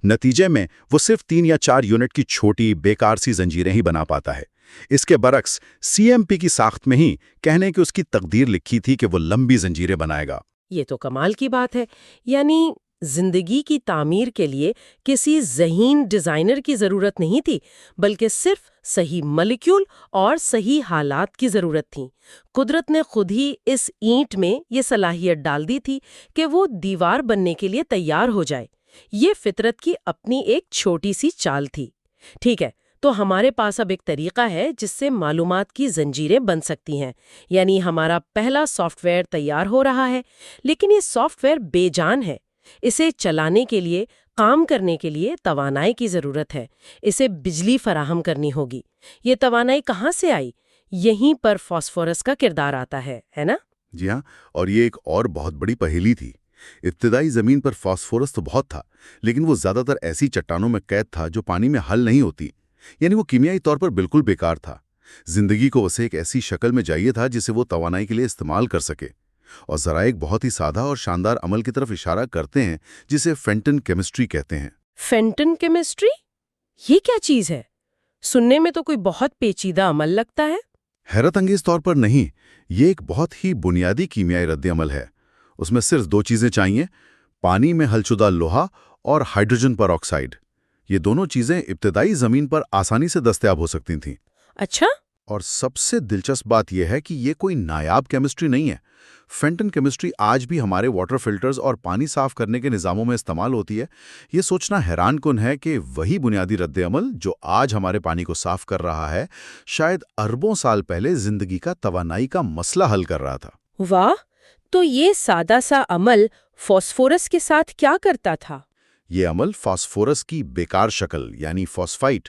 نتیجے میں وہ صرف 3 یا 4 یونٹ کی چھوٹی بیکار سی زنجیریں ہی بنا پاتا ہے۔ اس کے برعکس CMP کی ساخت میں ہی کہنے کہ اس کی تقدیر لکھی تھی کہ وہ لمبی زنجیریں بنائے گا۔ یہ تو کمال کی بات ہے، یعنی زندگی کی تعمیر کے لیے کسی ذہین ڈیزائنر کی ضرورت نہیں تھی، بلکہ صرف صحیح مالیکیول اور صحیح حالات کی ضرورت تھی۔ قدرت نے خود ہی اس اینٹ میں یہ صلاحیت ڈال دی تھی کہ وہ دیوار بننے کے لیے تیار ہو جائے۔ یہ فطرت کی اپنی ایک چھوٹی سی چال تھی۔ ٹھیک ہے، تو ہمارے پاس اب ایک طریقہ ہے جس سے معلومات کی زنجیریں بن سکتی ہیں، یعنی ہمارا پہلا سافٹ ویئر تیار ہو رہا ہے، لیکن یہ سافٹ ویئر بے جان ہے۔ اسے چلانے کے لیے، کام کرنے کے لیے توانائی کی ضرورت ہے، اسے بجلی فراہم کرنی ہوگی۔ یہ توانائی کہاں سے آئی؟ یہیں پر فاسفورس کا کردار آتا ہے نا؟ جی ہاں، اور یہ ایک اور بہت بڑی پہیلی تھی۔ ابتدائی زمین پر فاسفورس تو بہت تھا، لیکن وہ زیادہ تر ایسی چٹانوں میں قید تھا جو پانی میں حل نہیں ہوتی، یعنی وہ کیمیائی طور پر بالکل بیکار تھا۔ زندگی کو اسے ایک ایسی شکل میں چاہیے تھا جسے وہ توانائی کے لیے استعمال کر سکے، اور ذرا ایک بہت ہی سادہ اور شاندار عمل کی طرف اشارہ کرتے ہیں جسے فینٹن کیمسٹری کہتے ہیں۔ Fenton chemistry? یہ کیا چیز ہے؟ سننے میں تو کوئی بہت پیچیدہ عمل لگتا ہے۔ حیرت انگیز طور پر نہیں، یہ ایک بہت ہی بنیادی کیمیائی رد عمل ہے۔ اس میں صرف 2 چیزیں چاہیے، پانی میں حل شدہ لوہا اور ہائیڈروجن پر آکسائڈ۔ یہ دونوں چیزیں ابتدائی زمین پر آسانی سے دستیاب ہو سکتی تھیں۔ اچھا؟ اور سب سے دلچسپ بات یہ ہے کہ یہ کوئی نایاب کیمسٹری نہیں ہے۔ فینٹن کیمسٹری آج بھی ہمارے واٹر فلٹرز اور پانی صاف کرنے کے نظاموں میں استعمال ہوتی ہے۔ یہ سوچنا حیران کن ہے کہ وہی بنیادی رد عمل جو آج ہمارے پانی کو صاف کر رہا ہے، شاید اربوں سال پہلے زندگی کا توانائی کا مسئلہ حل کر رہا تھا۔ واہ! تو یہ سادہ سا عمل فاسفورس کے ساتھ کیا کرتا تھا؟ یہ عمل فاسفورس کی بیکار شکل یعنی فاسفائٹ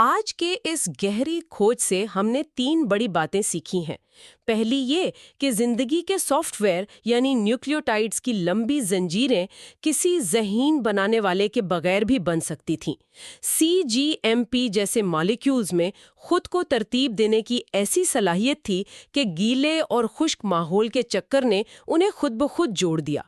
آج کے اس گہری کھوج سے ہم نے 3 بڑی باتیں سیکھی ہیں۔ پہلی یہ کہ زندگی کے سافٹ ویئر یعنی نیوکلیوٹائڈز کی لمبی زنجیریں کسی ذہین بنانے والے کے بغیر بھی بن سکتی تھیں۔ CGMP جیسے مالیکیولز میں خود کو ترتیب دینے کی ایسی صلاحیت تھی کہ گیلے اور خشک ماحول کے چکر نے انہیں خود بخود جوڑ دیا۔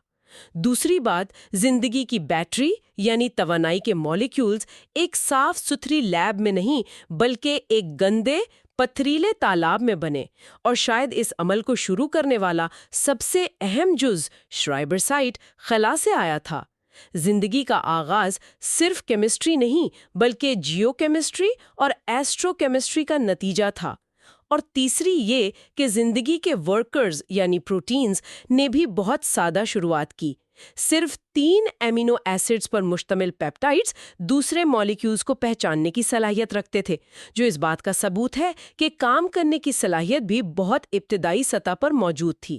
دوسری بات، زندگی کی بیٹری یعنی توانائی کے مالیکیولز ایک صاف ستھری لیب میں نہیں بلکہ ایک گندے پتھریلے تالاب میں بنے، اور شاید اس عمل کو شروع کرنے والا سب سے اہم جز شرائبر سائٹ خلا سے آیا تھا۔ زندگی کا آغاز صرف کیمسٹری نہیں بلکہ جیو کیمسٹری اور ایسٹرو کیمسٹری کا نتیجہ تھا۔ اور تیسری یہ کہ زندگی کے ورکرز یعنی پروٹینز نے بھی بہت سادہ شروعات کی۔ صرف 3 امینو ایسڈز پر مشتمل پیپٹائڈز دوسرے مالیکیولز کو پہچاننے کی صلاحیت رکھتے تھے، جو اس بات کا ثبوت ہے کہ کام کرنے کی صلاحیت بھی بہت ابتدائی سطح پر موجود تھی۔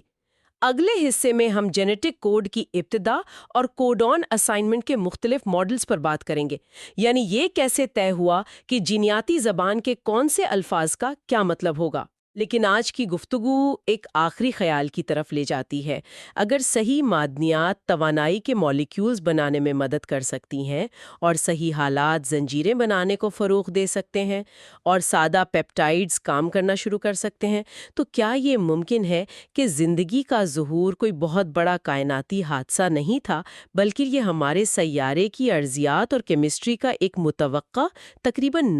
اگلے حصے میں ہم جینیٹک کوڈ کی ابتدا اور کوڈون اسائنمنٹ کے مختلف ماڈلز پر بات کریں گے، یعنی یہ کیسے طے ہوا کہ جینیاتی زبان کے کون سے الفاظ کا کیا مطلب ہوگا۔ لیکن آج کی گفتگو ایک آخری خیال کی طرف لے جاتی ہے۔ اگر صحیح معدنیات توانائی کے مالیکیولز بنانے میں مدد کر سکتی ہیں اور صحیح حالات زنجیریں بنانے کو فروغ دے سکتے ہیں اور سادہ پیپٹائڈز کام کرنا شروع کر سکتے ہیں، تو کیا یہ ممکن ہے کہ زندگی کا ظہور کوئی بہت بڑا کائناتی حادثہ نہیں تھا، بلکہ یہ ہمارے سیارے کی ارضیات اور کیمسٹری کا ایک متوقع تقریباً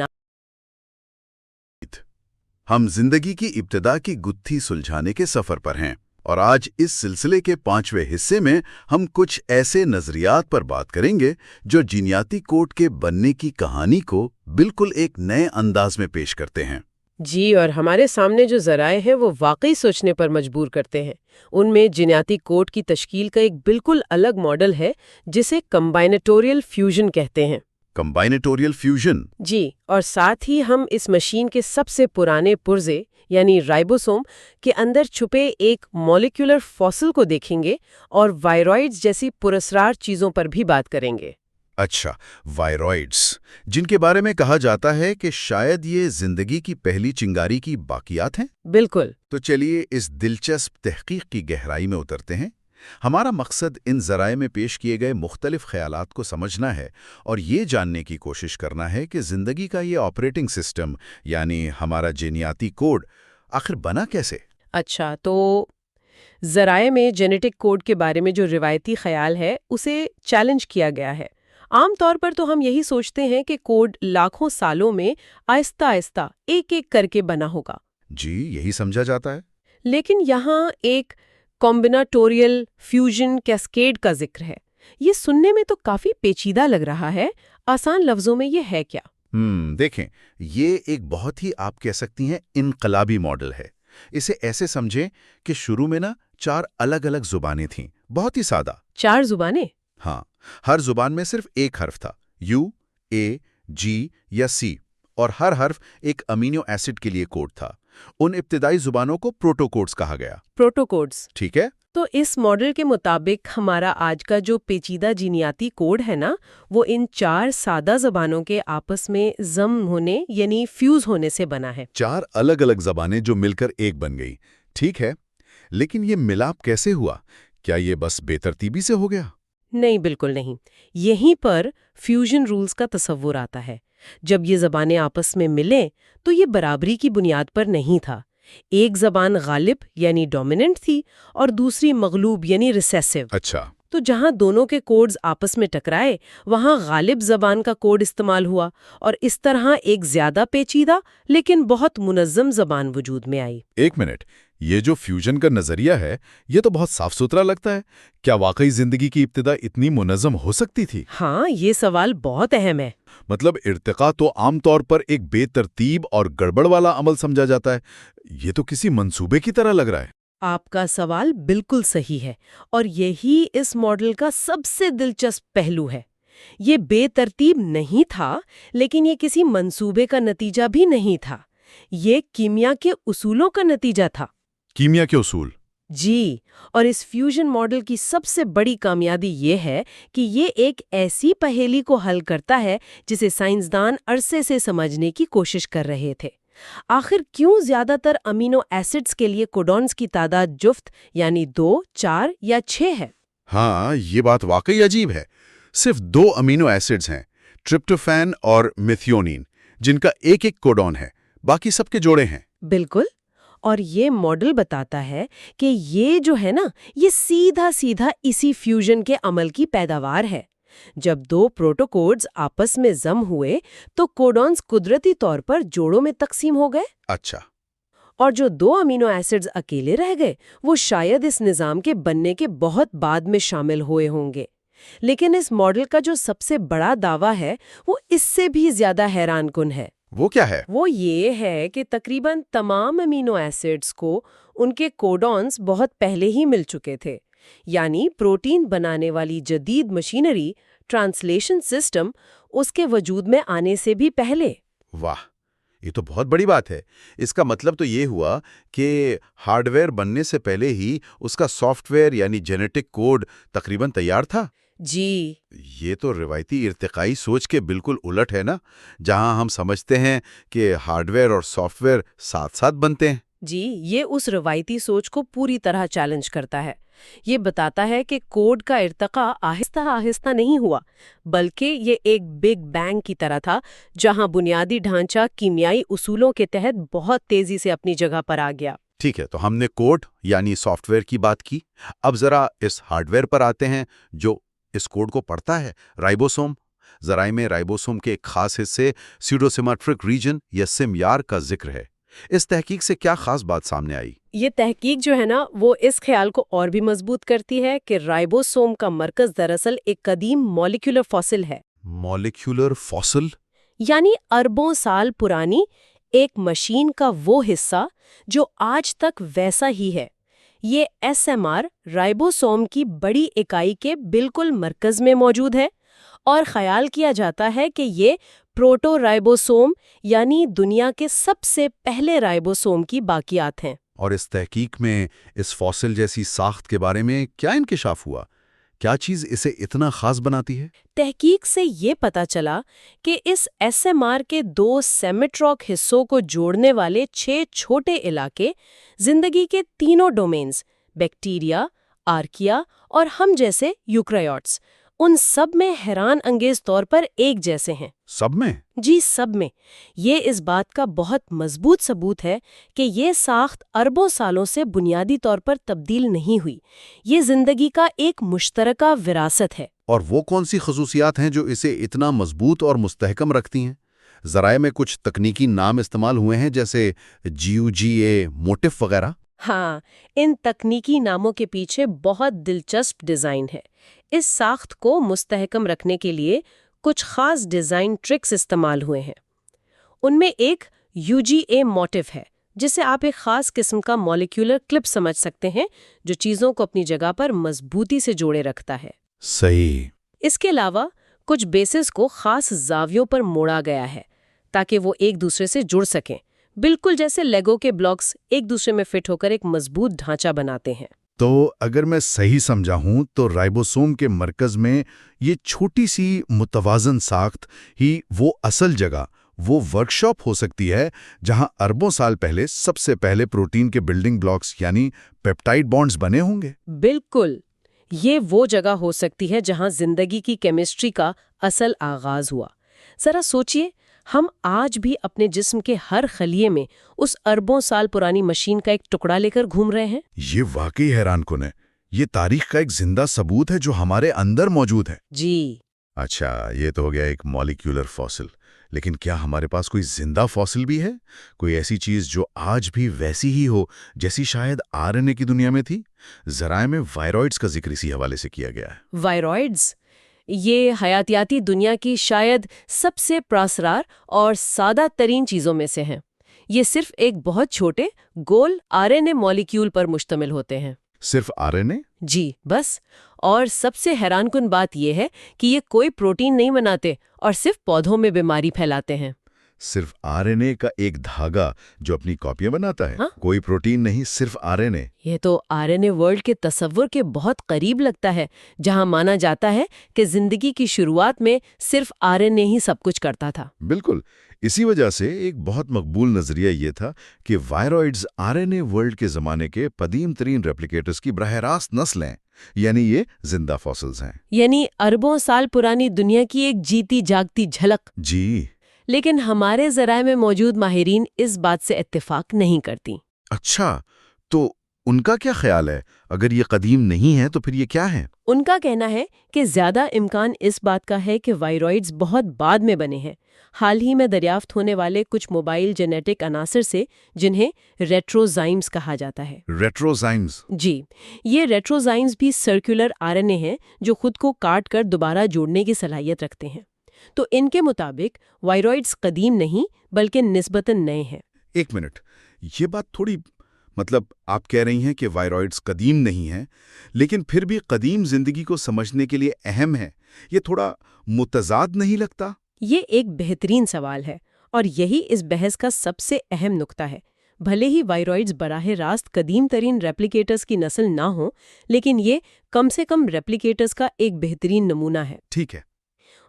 ہم زندگی کی ابتدا کی گتھی سلجھانے کے سفر پر ہیں، اور آج اس سلسلے کے 5ویں حصے میں ہم کچھ ایسے نظریات پر بات کریں گے جو جینیاتی کوڈ کے بننے کی کہانی کو بالکل ایک نئے انداز میں پیش کرتے ہیں۔ جی، اور ہمارے سامنے جو ذرائع ہیں وہ واقعی سوچنے پر مجبور کرتے ہیں۔ ان میں جینیاتی کوڈ کی تشکیل کا ایک بالکل الگ ماڈل ہے جسے کمبائنیٹوریل فیوژن کہتے ہیں۔ کمبائنیٹوریل فیوژن؟ جی، اور ساتھ ہی ہم اس مشین کے سب سے پرانے پرزے یعنی رائبوسوم کے اندر چھپے ایک مالیکولر فاسل کو دیکھیں گے اور وائرائڈز جیسی پراسرار چیزوں پر بھی بات کریں گے۔ اچھا، وائرائڈز، جن کے بارے میں کہا جاتا ہے کہ شاید یہ زندگی کی پہلی چنگاری کی باقیات ہیں؟ بالکل۔ تو چلیے اس دلچسپ تحقیق کی گہرائی میں اترتے ہیں۔ ہمارا مقصد ان ذرائع میں پیش کیے گئے مختلف خیالات کو سمجھنا ہے اور یہ جاننے کی کوشش کرنا ہے کہ زندگی کا یہ آپریٹنگ سسٹم یعنی ہمارا جینیاتی کوڈ آخر بنا کیسے؟ اچھا، تو ذرائع میں جینیٹک کوڈ کے بارے میں جو روایتی خیال ہے اسے چیلنج کیا گیا ہے۔ عام طور پر تو ہم یہی سوچتے ہیں کہ کوڈ لاکھوں سالوں میں آہستہ آہستہ ایک ایک کر کے بنا ہوگا۔ جی، یہی سمجھا جاتا ہے۔ لیکن یہاں ایک کمبینیٹوریل فیوژن کیسکیڈ کا ذکر ہے۔ یہ سننے میں تو کافی پیچیدہ لگ رہا ہے۔ آسان لفظوں میں یہ ہے کیا؟ دیکھیں، یہ ایک بہت ہی آپ کہہ سکتی ہیں انقلابی ماڈل ہے۔ اسے ایسے سمجھیں کہ شروع میں 4 الگ الگ زبانیں تھیں، بہت ہی سادہ۔ 4 زبانیں؟ ہاں، ہر زبان میں صرف ایک حرف تھا، یو، اے، جی یا سی، اور ہر حرف ایک امینو ایسڈ کے لیے کوڈ تھا۔ ان ابتدائی زبانوں کو پروٹوکوڈز کہا گیا۔ پروٹوکوڈز، ٹھیک ہے۔ تو اس ماڈل کے مطابق ہمارا آج کا جو پیچیدہ جینیاتی کوڈ ہے وہ ان 4 سادہ زبانوں کے آپس میں ضم ہونے یعنی فیوز ہونے سے بنا ہے۔ 4 الگ الگ زبانیں جو مل کر ایک بن گئی، ٹھیک ہے۔ لیکن یہ ملاپ کیسے ہوا؟ کیا یہ بس بے ترتیبی سے ہو گیا؟ نہیں، بالکل نہیں۔ یہیں پر فیوژن رولز کا تصور آتا ہے۔ جب یہ زبانیں آپس میں ملیں تو یہ برابری کی بنیاد پر نہیں تھا۔ ایک زبان غالب یعنی ڈومیننٹ تھی اور دوسری مغلوب یعنی ریسیسو۔ اچھا، تو جہاں دونوں کے کوڈز آپس میں ٹکرائے وہاں غالب زبان کا کوڈ استعمال ہوا اور اس طرح ایک زیادہ پیچیدہ لیکن بہت منظم زبان وجود میں آئی۔ ایک منٹ، یہ جو فیوژن کا نظریہ ہے یہ تو بہت صاف ستھرا لگتا ہے۔ کیا واقعی زندگی کی ابتدا اتنی منظم ہو سکتی تھی؟ ہاں، یہ سوال بہت اہم ہے۔ مطلب ارتقاء تو عام طور پر ایک بے ترتیب اور گڑبڑ والا عمل سمجھا جاتا ہے، یہ تو کسی منصوبے کی طرح لگ رہا ہے۔ آپ کا سوال بالکل صحیح ہے، اور یہی اس ماڈل کا سب سے دلچسپ پہلو ہے۔ یہ بے ترتیب نہیں تھا، لیکن یہ کسی منصوبے کا نتیجہ بھی نہیں تھا۔ یہ کیمیا کے اصولوں کا نتیجہ تھا۔ کیمیا کے اصول؟ جی، اور اس فیوژن ماڈل کی سب سے بڑی کامیابی یہ ہے کہ یہ ایک ایسی پہیلی کو حل کرتا ہے جسے سائنسدان عرصے سے سمجھنے کی کوشش کر رہے تھے۔ آخر کیوں زیادہ تر امینو ایسڈز کے لیے کوڈونز کی تعداد جفت یعنی 2، 4 یا 6 ہے؟ ہاں، یہ بات واقعی عجیب ہے۔ صرف 2 امینو ایسڈز ہیں، ٹرپٹوفین اور میتھیونین، جن کا ایک کوڈون ہے، باقی سب کے جوڑے ہیں۔ بالکل، اور یہ ماڈل بتاتا ہے کہ یہ جو ہے نا، یہ سیدھا اسی فیوژن کے عمل کی پیداوار ہے۔ جب 2 پروٹوکوڈز آپس میں ضم ہوئے تو کوڈونز قدرتی طور پر جوڑوں میں تقسیم ہو گئے، اچھا، اور جو 2 امینو ایسڈز اکیلے رہ گئے وہ شاید اس نظام کے بننے کے بہت بعد میں شامل ہوئے ہوں گے۔ لیکن اس ماڈل کا جو سب سے بڑا دعویٰ ہے وہ اس سے بھی زیادہ حیران کن ہے۔ وہ کیا ہے؟ وہ یہ ہے کہ تقریباً تمام امینو ایسڈز کو ان کے کوڈونز بہت پہلے ہی مل چکے تھے، یعنی پروٹین بنانے والی جدید مشینری ٹرانسلیشن سسٹم اس کے وجود میں آنے سے بھی پہلے۔ واہ، یہ تو بہت بڑی بات ہے۔ اس کا مطلب تو یہ ہوا کہ ہارڈ ویئر بننے سے پہلے ہی اس کا سافٹ ویئر یعنی جینیٹک کوڈ تقریباً تیار تھا۔ جی، یہ تو روایتی ارتقائی سوچ کے بالکل الٹ ہے نا، جہاں ہم سمجھتے ہیں کہ ہارڈ ویئر اور سافٹ ویئر ساتھ ساتھ بنتے ہیں۔ جی، یہ اس روایتی سوچ کو پوری طرح چیلنج کرتا ہے۔ یہ بتاتا ہے کہ کوڈ کا ارتقاء آہستہ آہستہ نہیں ہوا، بلکہ یہ ایک بگ بینگ کی طرح تھا، جہاں بنیادی ڈھانچہ کیمیائی اصولوں کے تحت بہت تیزی سے اپنی جگہ پر آ گیا۔ ٹھیک ہے، تو ہم نے کوڈ یعنی سافٹ ویئر کی بات کی، اب ذرا اس ہارڈ ویئر پر آتے ہیں جو اس کوڈ کو پڑھتا ہے، رائبوسوم۔ ذرائع میں رائبوسوم کے ایک خاص حصے سیوڈوسیمیٹرک ریجن یا سیمیار کا ذکر ہے۔ اس تحقیق سے کیا خاص بات سامنے آئی؟ یہ تحقیق جو ہے نا، وہ اس خیال کو اور بھی مضبوط کرتی ہے کہ رائبوسوم کا مرکز دراصل ایک قدیم مالیکولر فاسل ہے۔ Molecular fossil? یعنی اربوں سال پرانی ایک مشین کا وہ حصہ جو آج تک ویسا ہی ہے۔ یہ ایس ایم آر رائبوسوم کی بڑی اکائی کے بالکل مرکز میں موجود ہے، اور خیال کیا جاتا ہے کہ یہ پروٹو رائبوسوم یعنی دنیا کے سب سے پہلے رائبوسوم کی باقیات ہیں۔ اور اس تحقیق میں اس فاسل جیسی ساخت کے بارے میں کیا انکشاف ہوا؟ کیا چیز اسے اتنا خاص بناتی ہے؟ تحقیق سے یہ پتا چلا کہ اس ایس ایم آر کے 2 سیمیٹراک حصوں کو جوڑنے والے 6 چھوٹے علاقے زندگی کے تینوں ڈومینز بیکٹیریا، آرکیا اور ہم جیسے یوکریوٹس، ان سب میں حیران انگیز طور پر ایک جیسے ہیں۔ سب میں؟ جی، سب میں۔ یہ اس بات کا بہت مضبوط ثبوت ہے کہ یہ ساخت اربوں سالوں سے بنیادی طور پر تبدیل نہیں ہوئی، یہ زندگی کا ایک مشترکہ وراثت ہے۔ اور وہ کون سی خصوصیات ہیں جو اسے اتنا مضبوط اور مستحکم رکھتی ہیں؟ ذرائع میں کچھ تکنیکی نام استعمال ہوئے ہیں جیسے GUGA موٹف وغیرہ۔ ہاں، ان تکنیکی ناموں کے پیچھے بہت دلچسپ ڈیزائن ہے۔ اس ساخت کو مستحکم رکھنے کے لیے کچھ خاص ڈیزائن ٹرکس استعمال ہوئے ہیں۔ ان میں ایک UGA موٹف ہے، جسے آپ ایک خاص قسم کا مالیکولر کلپ سمجھ سکتے ہیں جو چیزوں کو اپنی جگہ پر مضبوطی سے جوڑے رکھتا ہے۔ صحیح۔ اس کے علاوہ کچھ بیسز کو خاص زاویوں پر موڑا گیا ہے تاکہ وہ ایک دوسرے سے جڑ سکیں، بالکل جیسے لیگو کے بلاکس ایک دوسرے میں فٹ ہو کر ایک مضبوط ڈھانچہ بناتے ہیں۔ تو اگر میں صحیح سمجھا ہوں تو رائبوسوم کے مرکز میں یہ چھوٹی سی متوازن ساخت ہی وہ اصل جگہ، وہ ورکشاپ ہو سکتی ہے جہاں اربوں سال پہلے سب سے پہلے پروٹین کے بلڈنگ بلاکس یعنی پیپٹائڈ بانڈز بنے ہوں گے۔ بالکل، یہ وہ جگہ ہو سکتی ہے جہاں زندگی کی کیمسٹری کا اصل آغاز ہوا۔ ذرا سوچئے، ہم آج بھی اپنے جسم کے ہر خلیے میں اس اربوں سال پرانی مشین کا ایک ٹکڑا لے کر گھوم رہے ہیں۔ یہ واقعی حیران کن ہے۔ یہ تاریخ کا ایک زندہ ثبوت ہے جو ہمارے اندر موجود ہے۔ جی، اچھا، یہ تو ہو گیا ایک مالیکولر فاسل، لیکن کیا ہمارے پاس کوئی زندہ فاسل بھی ہے؟ کوئی ایسی چیز جو آج بھی ویسی ہی ہو جیسی شاید RNA کی دنیا میں تھی؟ ذرائع میں وائرائڈز کا ذکر اسی حوالے سے کیا گیا ہے۔ وائرائڈز، یہ حیاتیاتی دنیا کی شاید سب سے پراسرار اور سادہ ترین چیزوں میں سے ہیں۔ یہ صرف ایک بہت چھوٹے گول RNA مالیکیول پر مشتمل ہوتے ہیں۔ صرف RNA؟ جی، بس۔ اور سب سے حیران کن بات یہ ہے کہ یہ کوئی پروٹین نہیں بناتے اور صرف پودوں میں بیماری پھیلاتے ہیں۔ صرف RNA کا ایک دھاگا جو اپنی کاپیاں بناتا ہے؟ ہاں؟ کوئی پروٹین نہیں، صرف RNA۔ یہ تو RNA ورلڈ کے تصور کے بہت قریب لگتا ہے، جہاں مانا جاتا ہے کہ زندگی کی شروعات میں صرف RNA ہی سب کچھ کرتا تھا۔ بالکل، اسی وجہ سے ایک بہت مقبول نظریہ یہ تھا کہ وائرائڈز RNA ورلڈ کے زمانے کے قدیم ترین ریپلیکیٹرز کی براہ راست نسل ہیں، یعنی یہ زندہ فاسلز ہیں۔ یعنی اربوں سال پرانی دنیا کی ایک جیتی جاگتی جھلک۔ جی۔ لیکن ہمارے ذرائع میں موجود ماہرین اس بات سے اتفاق نہیں کرتی۔ اچھا، تو ان کا کیا خیال ہے؟ اگر یہ قدیم نہیں ہے تو پھر یہ کیا ہے؟ ان کا کہنا ہے کہ زیادہ امکان اس بات کا ہے کہ وائرائڈز بہت بعد میں بنے ہیں، حال ہی میں دریافت ہونے والے کچھ موبائل جینیٹک عناصر سے، جنہیں ریٹروزائمز کہا جاتا ہے۔ ریٹروزائمز؟ جی، یہ ریٹروزائمز بھی سرکولر RNA ہیں جو خود کو کاٹ کر دوبارہ جوڑنے کی صلاحیت رکھتے ہیں۔ تو ان کے مطابق وائرائڈز قدیم نہیں بلکہ نسبتاً نئے ہیں۔ ایک منٹ، یہ بات تھوڑی آپ کہہ رہی ہیں کہ وائرائڈز قدیم نہیں ہیں، لیکن پھر بھی قدیم زندگی کو سمجھنے کے لیے اہم ہے۔ یہ تھوڑا متضاد نہیں لگتا؟ یہ ایک بہترین سوال ہے، اور یہی اس بحث کا سب سے اہم نقطہ ہے۔ بھلے ہی وائرائڈز براہ راست قدیم ترین ریپلیکیٹرز کی نسل نہ ہوں، لیکن یہ کم سے کم ریپلیکیٹرز کا ایک بہترین نمونہ ہے۔ ٹھیک ہے۔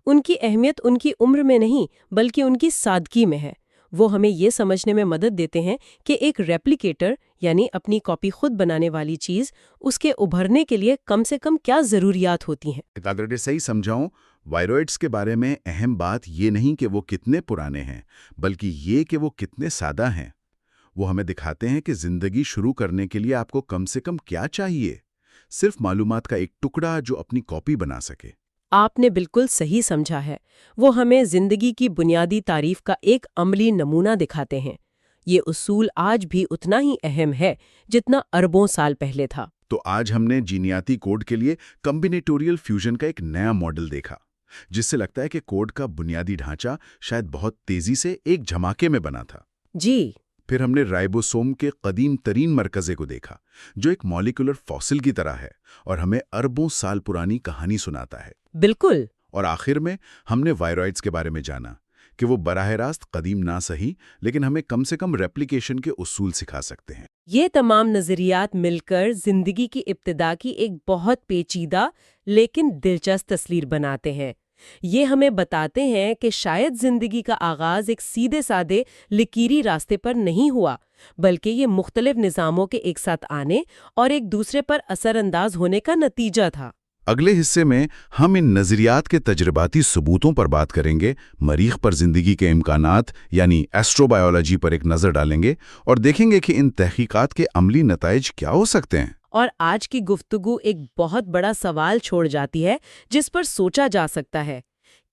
ان کی اہمیت ان کی عمر میں نہیں بلکہ ان کی سادگی میں ہے۔ وہ ہمیں یہ سمجھنے میں مدد دیتے ہیں کہ ایک ریپلیکیٹر یعنی اپنی کاپی خود بنانے والی چیز، اس کے ابھرنے کے لیے کم سے کم کیا ضروریات ہوتی ہیں۔ اگر صحیح سمجھاؤں، وائرائڈز کے بارے میں اہم بات یہ نہیں کہ وہ کتنے پرانے ہیں، بلکہ یہ کہ وہ کتنے سادہ ہیں۔ وہ ہمیں دکھاتے ہیں کہ زندگی شروع کرنے کے لیے آپ کو کم سے کم کیا چاہیے؟ صرف معلومات کا ایک ٹکڑا جو اپنی کاپی بنا سکے۔ آپ نے بالکل صحیح سمجھا ہے۔ وہ ہمیں زندگی کی بنیادی تعریف کا ایک عملی نمونہ دکھاتے ہیں۔ یہ اصول آج بھی اتنا ہی اہم ہے جتنا اربوں سال پہلے تھا۔ تو آج ہم نے جینیاتی کوڈ کے لیے کمبینیٹوریل فیوژن کا ایک نیا ماڈل دیکھا، جس سے لگتا ہے کہ کوڈ کا بنیادی ڈھانچہ شاید بہت تیزی سے ایک جھماکے میں بنا تھا۔ جی۔ پھر ہم نے رائبوسوم کے قدیم ترین مرکزے کو دیکھا، جو ایک مالیکولر فاسل کی طرح ہے اور ہمیں اربوں سال پرانی کہانی سناتا ہے۔ بالکل۔ اور آخر میں ہم نے وائرائڈز کے بارے میں جانا کہ وہ براہ راست قدیم نہ سہی، لیکن ہمیں کم سے کم ریپلیکیشن کے اصول سکھا سکتے ہیں۔ یہ تمام نظریات مل کر زندگی کی ابتدا کی ایک بہت پیچیدہ لیکن دلچسپ تصویر بناتے ہیں۔ یہ ہمیں بتاتے ہیں کہ شاید زندگی کا آغاز ایک سیدھے سادے لکیری راستے پر نہیں ہوا، بلکہ یہ مختلف نظاموں کے ایک ساتھ آنے اور ایک دوسرے پر اثر انداز ہونے کا نتیجہ تھا۔ اگلے حصے میں ہم ان نظریات کے تجرباتی ثبوتوں پر بات کریں گے، مریخ پر زندگی کے امکانات یعنی ایسٹرو بایولوجی پر ایک نظر ڈالیں گے اور دیکھیں گے کہ ان تحقیقات کے عملی نتائج کیا ہو سکتے ہیں۔ اور آج کی گفتگو ایک بہت بڑا سوال چھوڑ جاتی ہے جس پر سوچا جا سکتا ہے۔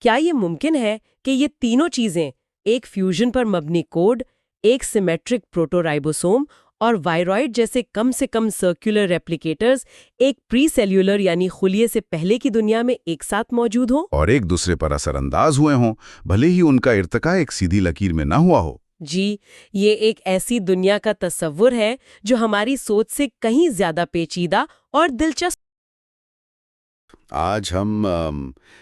کیا یہ ممکن ہے کہ یہ تینوں چیزیں، ایک فیوژن پر مبنی کوڈ، ایک سیمیٹرک پروٹورائبوسوم اور وائرائڈ جیسے کم سے کم سرکولر ریپلیکیٹرز، ایک پری سیلولر یعنی خلیے سے پہلے کی دنیا میں ایک ساتھ موجود ہوں اور ایک دوسرے پر اثر انداز ہوئے ہوں، بھلے ہی ان کا ارتقاء ایک سیدھی لکیر میں نہ ہوا ہو؟ جی، یہ ایک ایسی دنیا کا تصور ہے جو ہماری سوچ سے کہیں زیادہ پیچیدہ اور دلچسپ۔ آج ہم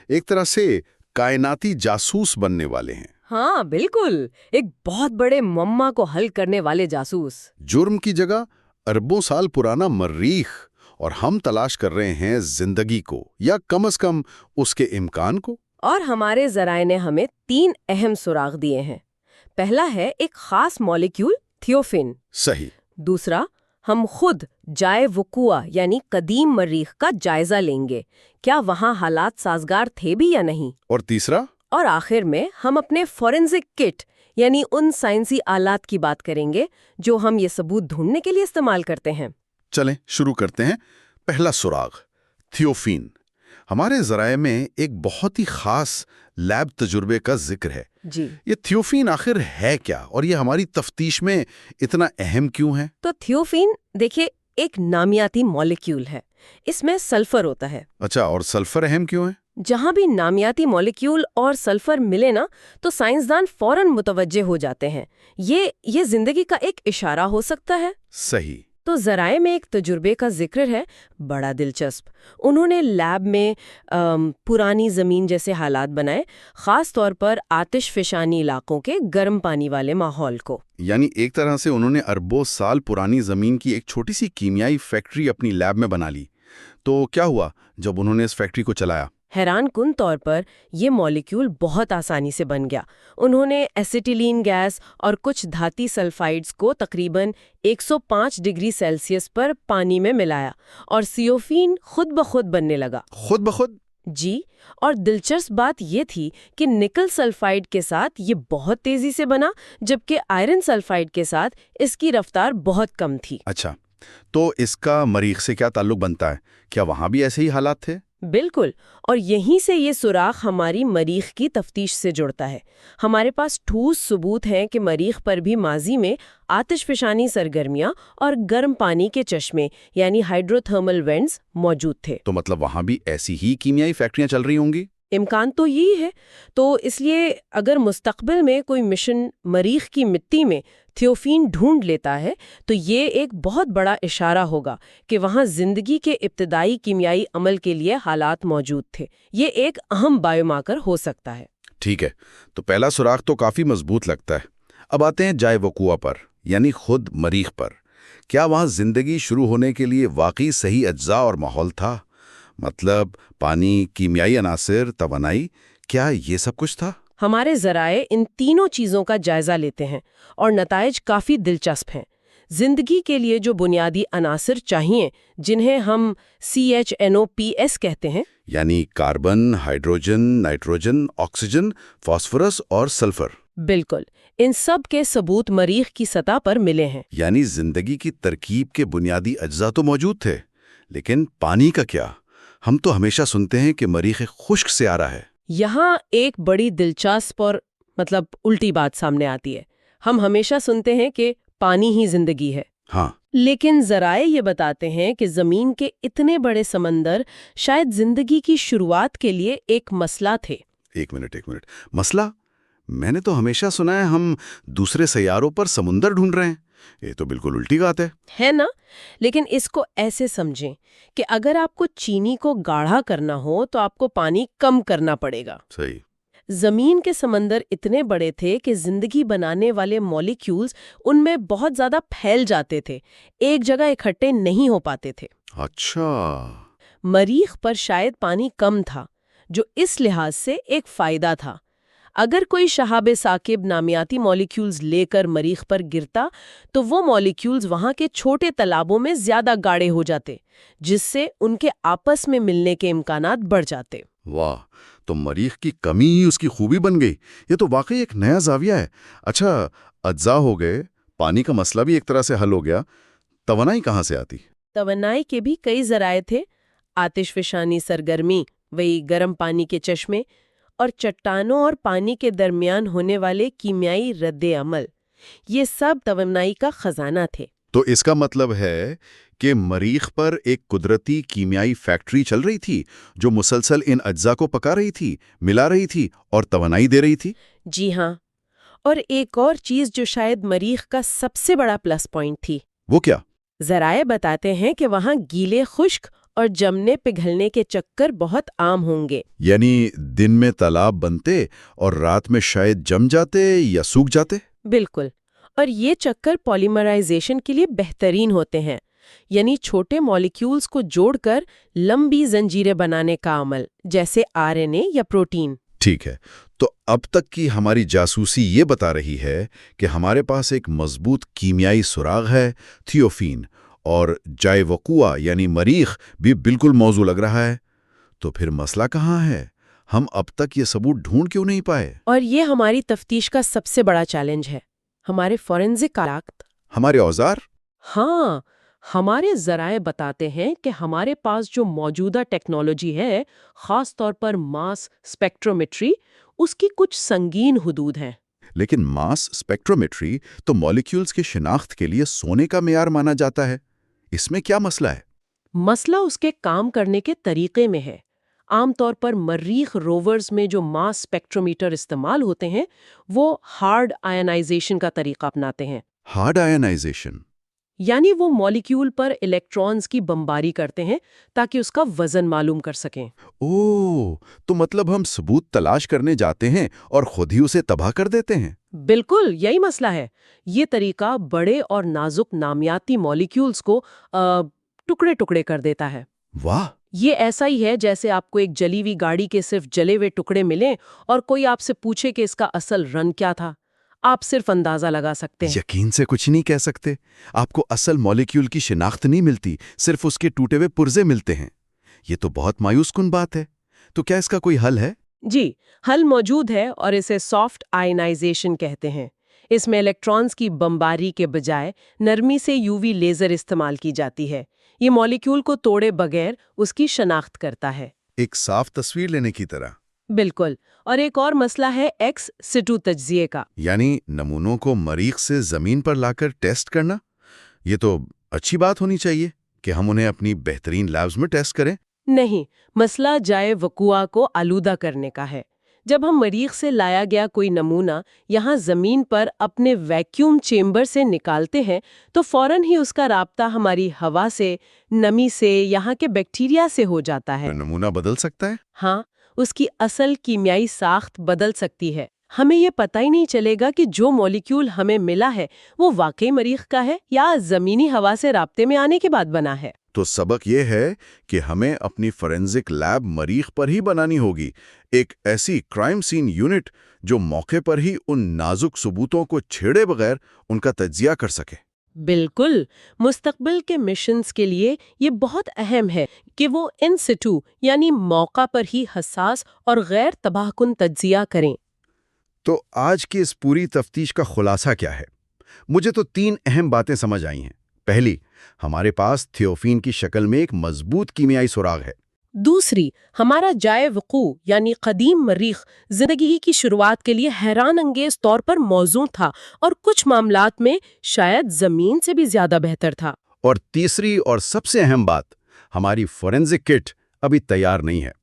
ایک طرح سے کائناتی جاسوس بننے والے ہیں۔ ہاں بالکل، ایک بہت بڑے معمہ کو حل کرنے والے جاسوس۔ جرم کی جگہ اربوں سال پرانا مریخ، اور ہم تلاش کر رہے ہیں زندگی کو، یا کم از کم اس کے امکان کو۔ اور ہمارے ذرائع نے ہمیں 3 اہم سراغ دیے ہیں۔ پہلا ہے ایک خاص مالیکیول تھیوفن۔ صحیح۔ دوسرا، ہم خود جائے وقوع یعنی قدیم مریخ کا جائزہ لیں گے، کیا وہاں حالات سازگار تھے بھی یا نہیں۔ اور تیسرا، اور آخر میں ہم اپنے فورینزک کٹ یعنی ان سائنسی آلات کی بات کریں گے جو ہم یہ ثبوت ڈھونڈنے کے لیے استعمال کرتے ہیں۔ چلیں شروع کرتے ہیں۔ پہلا سراغ، تھیوفین۔ ہمارے ذرائع میں ایک بہت ہی خاص لیب تجربے کا ذکر ہے۔ جی، یہ تھیوفین آخر ہے کیا، اور یہ ہماری تفتیش میں اتنا اہم کیوں ہے؟ تو تھیوفین دیکھیے ایک نامیاتی مالیکیول ہے، اس میں سلفر ہوتا ہے۔ اچھا، اور سلفر اہم کیوں ہے؟ جہاں بھی نامیاتی مالیکیول اور سلفر ملے نا تو سائنسدان فوراً متوجہ ہو جاتے ہیں، یہ زندگی کا ایک اشارہ ہو سکتا ہے۔ صحیح۔ تو ذرائع میں ایک تجربے کا ذکر ہے، بڑا دلچسپ۔ انہوں نے لیب میں پرانی زمین جیسے حالات بنائے، خاص طور پر آتش فشانی علاقوں کے گرم پانی والے ماحول کو۔ یعنی ایک طرح سے انہوں نے اربوں سال پرانی زمین کی ایک چھوٹی سی کیمیائی فیکٹری اپنی لیب میں بنا لی۔ تو کیا ہوا جب انہوں نے اس فیکٹری کو چلایا؟ حیران کن طور پر یہ مالیکیول بہت آسانی سے بن گیا۔ انہوں نے ایسیٹیلین گیس اور کچھ دھاتی سلفائڈز کو تقریباً 105 ڈگری سیلسیس پر پانی میں ملایا اور سیوفین خود بخود بننے لگا۔ خود بخود؟ جی، اور دلچسپ بات یہ تھی کہ نکل سلفائڈ کے ساتھ یہ بہت تیزی سے بنا، جبکہ آئرن سلفائڈ کے ساتھ اس کی رفتار بہت کم تھی۔ اچھا، تو اس کا مریخ سے کیا تعلق بنتا ہے؟ کیا وہاں بھی ایسے ہی حالات تھے؟ بالکل، اور یہیں سے یہ سوراخ ہماری مریخ کی تفتیش سے جڑتا ہے۔ ہمارے پاس ٹھوس ثبوت ہیں کہ مریخ پر بھی ماضی میں آتش فشانی سرگرمیاں اور گرم پانی کے چشمے یعنی ہائیڈرو تھرمل وینٹس موجود تھے۔ تو مطلب وہاں بھی ایسی ہی کیمیائی فیکٹریاں چل رہی ہوں گی؟ امکان تو یہی ہے۔ تو اس لیے اگر مستقبل میں کوئی مشن مریخ کی مٹی میں تھیوفین ڈھونڈ لیتا ہے تو یہ ایک بہت بڑا اشارہ ہوگا کہ وہاں زندگی کے ابتدائی کیمیائی عمل کے لیے حالات موجود تھے۔ یہ ایک اہم بائیو مارکر ہو سکتا ہے۔ ٹھیک ہے، تو پہلا سوراخ تو کافی مضبوط لگتا ہے۔ اب آتے ہیں جائے وقوع پر، یعنی خود مریخ پر۔ کیا وہاں زندگی شروع ہونے کے لیے واقعی صحیح اجزاء اور ماحول تھا؟ مطلب پانی، کیمیائی عناصر، توانائی، کیا یہ سب کچھ تھا؟ ہمارے ذرائع ان تینوں چیزوں کا جائزہ لیتے ہیں اور نتائج کافی دلچسپ ہیں۔ زندگی کے لیے جو بنیادی عناصر چاہیے، جنہیں ہم CHNOPS کہتے ہیں، یعنی carbon, hydrogen, nitrogen, oxygen, phosphorus اور سلفر۔ بالکل، ان سب کے ثبوت مریخ کی سطح پر ملے ہیں۔ یعنی زندگی کی ترکیب کے بنیادی اجزاء تو موجود تھے، لیکن پانی کا کیا؟ ہم تو ہمیشہ سنتے ہیں کہ مریخ ایک خشک سیارہ ہے۔ یہاں ایک بڑی دلچسپ اور الٹی بات سامنے آتی ہے۔ ہم ہمیشہ سنتے ہیں کہ پانی ہی زندگی ہے، ہاں، لیکن ذرائع یہ بتاتے ہیں کہ زمین کے اتنے بڑے سمندر شاید زندگی کی شروعات کے لیے ایک مسئلہ تھے۔ ایک منٹ، مسئلہ؟ میں نے تو ہمیشہ سنا ہے ہم دوسرے سیاروں پر سمندر ڈھونڈ رہے ہیں۔ یہ تو بالکل الٹی بات ہے نا؟ لیکن اس کو ایسے سمجھیں کہ اگر آپ کو چینی کو گاڑھا کرنا ہو تو آپ کو پانی کم کرنا پڑے گا۔ صحیح۔ زمین کے سمندر اتنے بڑے تھے کہ زندگی بنانے والے مالیکیولز ان میں بہت زیادہ پھیل جاتے تھے، ایک جگہ اکٹھے نہیں ہو پاتے تھے۔ اچھا، مریخ پر شاید پانی کم تھا، جو اس لحاظ سے ایک فائدہ تھا۔ اگر کوئی شہاب ثاقب نامیاتی مالیکیولز لے کر مریخ پر گرتا تو وہ مالیکیولز وہاں کے چھوٹے تالابوں میں زیادہ گاڑھے ہو جاتے، جس سے ان کے آپس میں ملنے کے امکانات بڑھ جاتے۔ واہ، تو مریخ کی کمی ہی اس کی خوبی بن گئی۔ یہ تو واقعی ایک نیا زاویہ ہے۔ اچھا، اجزاء ہو گئے، پانی کا مسئلہ بھی ایک طرح سے حل ہو گیا، توانائی کہاں سے آتی؟ توانائی کے بھی کئی ذرائع تھے۔ آتش فشانی سرگرمی، وہی گرم پانی کے چشمے، اور چٹانوں اور پانی کے درمیان ہونے والے کیمیائی رد عمل، یہ سب توانائی کا خزانہ تھے۔ تو اس کا مطلب ہے کہ مریخ پر ایک قدرتی کیمیائی فیکٹری چل رہی تھی جو مسلسل ان اجزاء کو پکا رہی تھی، ملا رہی تھی اور توانائی دے رہی تھی؟ جی ہاں، اور ایک اور چیز جو شاید مریخ کا سب سے بڑا پلس پوائنٹ تھی۔ وہ کیا؟ ذرائع بتاتے ہیں کہ وہاں گیلے خشک اور جمنے پگھلنے کے چکر بہت عام ہوں گے۔ یعنی دن میں تالاب بنتے اور رات میں شاید جم جاتے یا سوکھ جاتے؟ بالکل، اور یہ چکر پولیمرائزیشن کے لیے بہترین ہوتے ہیں، یعنی چھوٹے مالیکیولز کو جوڑ کر لمبی زنجیریں بنانے کا عمل، جیسے RNA یا پروٹین۔ ٹھیک ہے، تو اب تک کی ہماری جاسوسی یہ بتا رہی ہے کہ ہمارے پاس ایک مضبوط کیمیائی سراغ ہے، تھیوفین، اور جائے وقوع یعنی مریخ بھی بالکل موضوع لگ رہا ہے۔ تو پھر مسئلہ کہاں ہے؟ ہم اب تک یہ ثبوت ڈھونڈ کیوں نہیں پائے؟ اور یہ ہماری تفتیش کا سب سے بڑا چیلنج ہے، ہمارے فورنزک آلات۔ ہمارے اوزار؟ ہاں، ہمارے ذرائع بتاتے ہیں کہ ہمارے پاس جو موجودہ ٹیکنالوجی ہے، خاص طور پر ماس اسپیکٹرومیٹری، اس کی کچھ سنگین حدود ہیں۔ لیکن ماس اسپیکٹرومیٹری تو مالیکیولز کی شناخت کے لیے سونے کا معیار مانا جاتا ہے۔ اس میں کیا مسئلہ ہے؟ مسئلہ اس کے کام کرنے کے طریقے میں ہے۔ عام طور پر مریخ روورز میں جو ماس اسپیکٹرومیٹر استعمال ہوتے ہیں وہ ہارڈ آئنائزیشن کا طریقہ اپناتے ہیں۔ Hard ionisation? یعنی وہ مالیکیول پر الیکٹرانز کی بمباری کرتے ہیں تاکہ اس کا وزن معلوم کر سکیں۔ اوہ، تو مطلب ہم ثبوت تلاش کرنے جاتے ہیں اور خود ہی اسے تباہ کر دیتے ہیں؟ بالکل یہی مسئلہ ہے۔ یہ طریقہ بڑے اور نازک نامیاتی مالیکیولز کو ٹکڑے ٹکڑے کر دیتا ہے۔ واہ! یہ ایسا ہی ہے جیسے آپ کو ایک جلی ہوئی گاڑی کے صرف جلے ہوئے ٹکڑے ملیں اور کوئی آپ سے پوچھے کہ اس کا اصل رنگ کیا تھا۔ آپ صرف اندازہ لگا سکتے ہیں۔ یقین سے کچھ نہیں کہہ سکتے۔ آپ کو اصل مالیکیول کی شناخت نہیں ملتی، صرف اس کے ٹوٹے ہوئے پرزے ملتے ہیں۔ یہ تو بہت مایوس کن بات ہے۔ تو کیا اس کا کوئی حل ہے؟ جی، حل موجود ہے اور اسے سافٹ آئنائزیشن کہتے ہیں۔ اس میں الیکٹرانز کی بمباری کے بجائے نرمی سے UV لیزر استعمال کی جاتی ہے۔ یہ مالیکیول کو توڑے بغیر اس کی شناخت کرتا ہے۔ ایک صاف تصویر لینے کی طرح۔ بالکل۔ اور ایک اور مسئلہ ہے ایکس سٹو تجزیے کا۔ یعنی نمونوں کو مریخ سے زمین پر لا کر ٹیسٹ کرنا؟ یہ تو اچھی بات ہونی چاہیے کہ ہم انہیں اپنی بہترین لیبز میں ٹیسٹ کریں۔ نہیں، مسئلہ جائے وقوع کو آلودہ کرنے کا ہے۔ جب ہم مریخ سے لایا گیا کوئی نمونہ یہاں زمین پر اپنے ویکیوم چیمبر سے نکالتے ہیں تو فوراً ہی اس کا رابطہ ہماری ہوا سے، نمی سے، یہاں کے بیکٹیریا سے ہو جاتا ہے۔ نمونہ بدل سکتا ہے؟ ہاں، اس کی اصل کیمیائی ساخت بدل سکتی ہے۔ ہمیں یہ پتہ ہی نہیں چلے گا کہ جو مالیکیول ہمیں ملا ہے وہ واقعی مریخ کا ہے یا زمینی ہوا سے رابطے میں آنے کے بعد بنا ہے۔ تو سبق یہ ہے کہ ہمیں اپنی فورینزک لیب مریخ پر ہی بنانی ہوگی، ایک ایسی کرائم سین یونٹ جو موقع پر ہی ان نازک ثبوتوں کو چھیڑے بغیر ان کا تجزیہ کر سکے۔ بالکل۔ مستقبل کے مشنز کے لیے یہ بہت اہم ہے کہ وہ ان سٹو یعنی موقع پر ہی حساس اور غیر تباہ کن تجزیہ کریں۔ تو آج کی اس پوری تفتیش کا خلاصہ کیا ہے؟ مجھے تو 3 اہم باتیں سمجھ آئی ہیں۔ پہلی، ہمارے پاس تھیوفین کی شکل میں ایک مضبوط کیمیائی سراغ ہے۔ دوسری، ہمارا جائے وقوع یعنی قدیم مریخ زندگی کی شروعات کے لیے حیران انگیز طور پر موزوں تھا اور کچھ معاملات میں شاید زمین سے بھی زیادہ بہتر تھا۔ اور تیسری اور سب سے اہم بات، ہماری فورینزک کٹ ابھی تیار نہیں ہے۔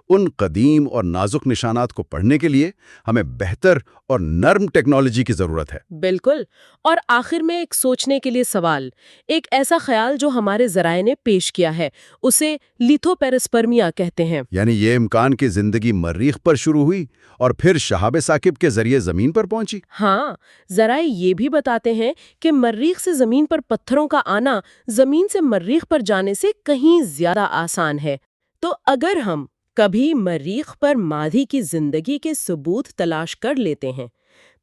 ان قدیم اور نازک نشانات کو پڑھنے کے لیے ہمیں بہتر اور نرم ٹیکنالوجی کی ضرورت ہے۔ بالکل۔ اور آخر میں ایک سوچنے کے لیے سوال، ایک ایسا خیال جو ہمارے ذرائع نے پیش کیا ہے، اسے لیتھوپیرسپرمیا کہتے ہیں۔ یعنی یہ امکان کہ زندگی مریخ پر شروع ہوئی اور پھر شہاب ثاقب کے ذریعے زمین پر پہنچی۔ ہاں، ذرائع یہ بھی بتاتے ہیں کہ مریخ سے زمین پر پتھروں کا آنا زمین سے مریخ پر جانے سے کہیں زیادہ آسان ہے۔ تو اگر ہم کبھی مریخ پر ماضی کی زندگی کے ثبوت تلاش کر لیتے ہیں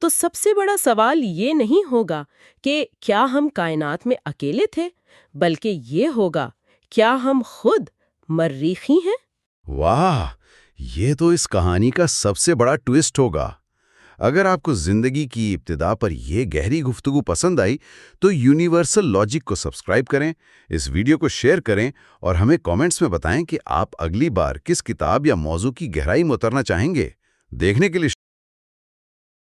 تو سب سے بڑا سوال یہ نہیں ہوگا کہ کیا ہم کائنات میں اکیلے تھے، بلکہ یہ ہوگا کیا ہم خود مریخی ہیں؟ واہ، یہ تو اس کہانی کا سب سے بڑا ٹویسٹ ہوگا۔ اگر آپ کو زندگی کی ابتدا پر یہ گہری گفتگو پسند آئی تو یونیورسل لاجک کو سبسکرائب کریں، اس ویڈیو کو شیئر کریں اور ہمیں کامنٹس میں بتائیں کہ آپ اگلی بار کس کتاب یا موضوع کی گہرائی میں اترنا چاہیں گے۔ دیکھنے کے لیے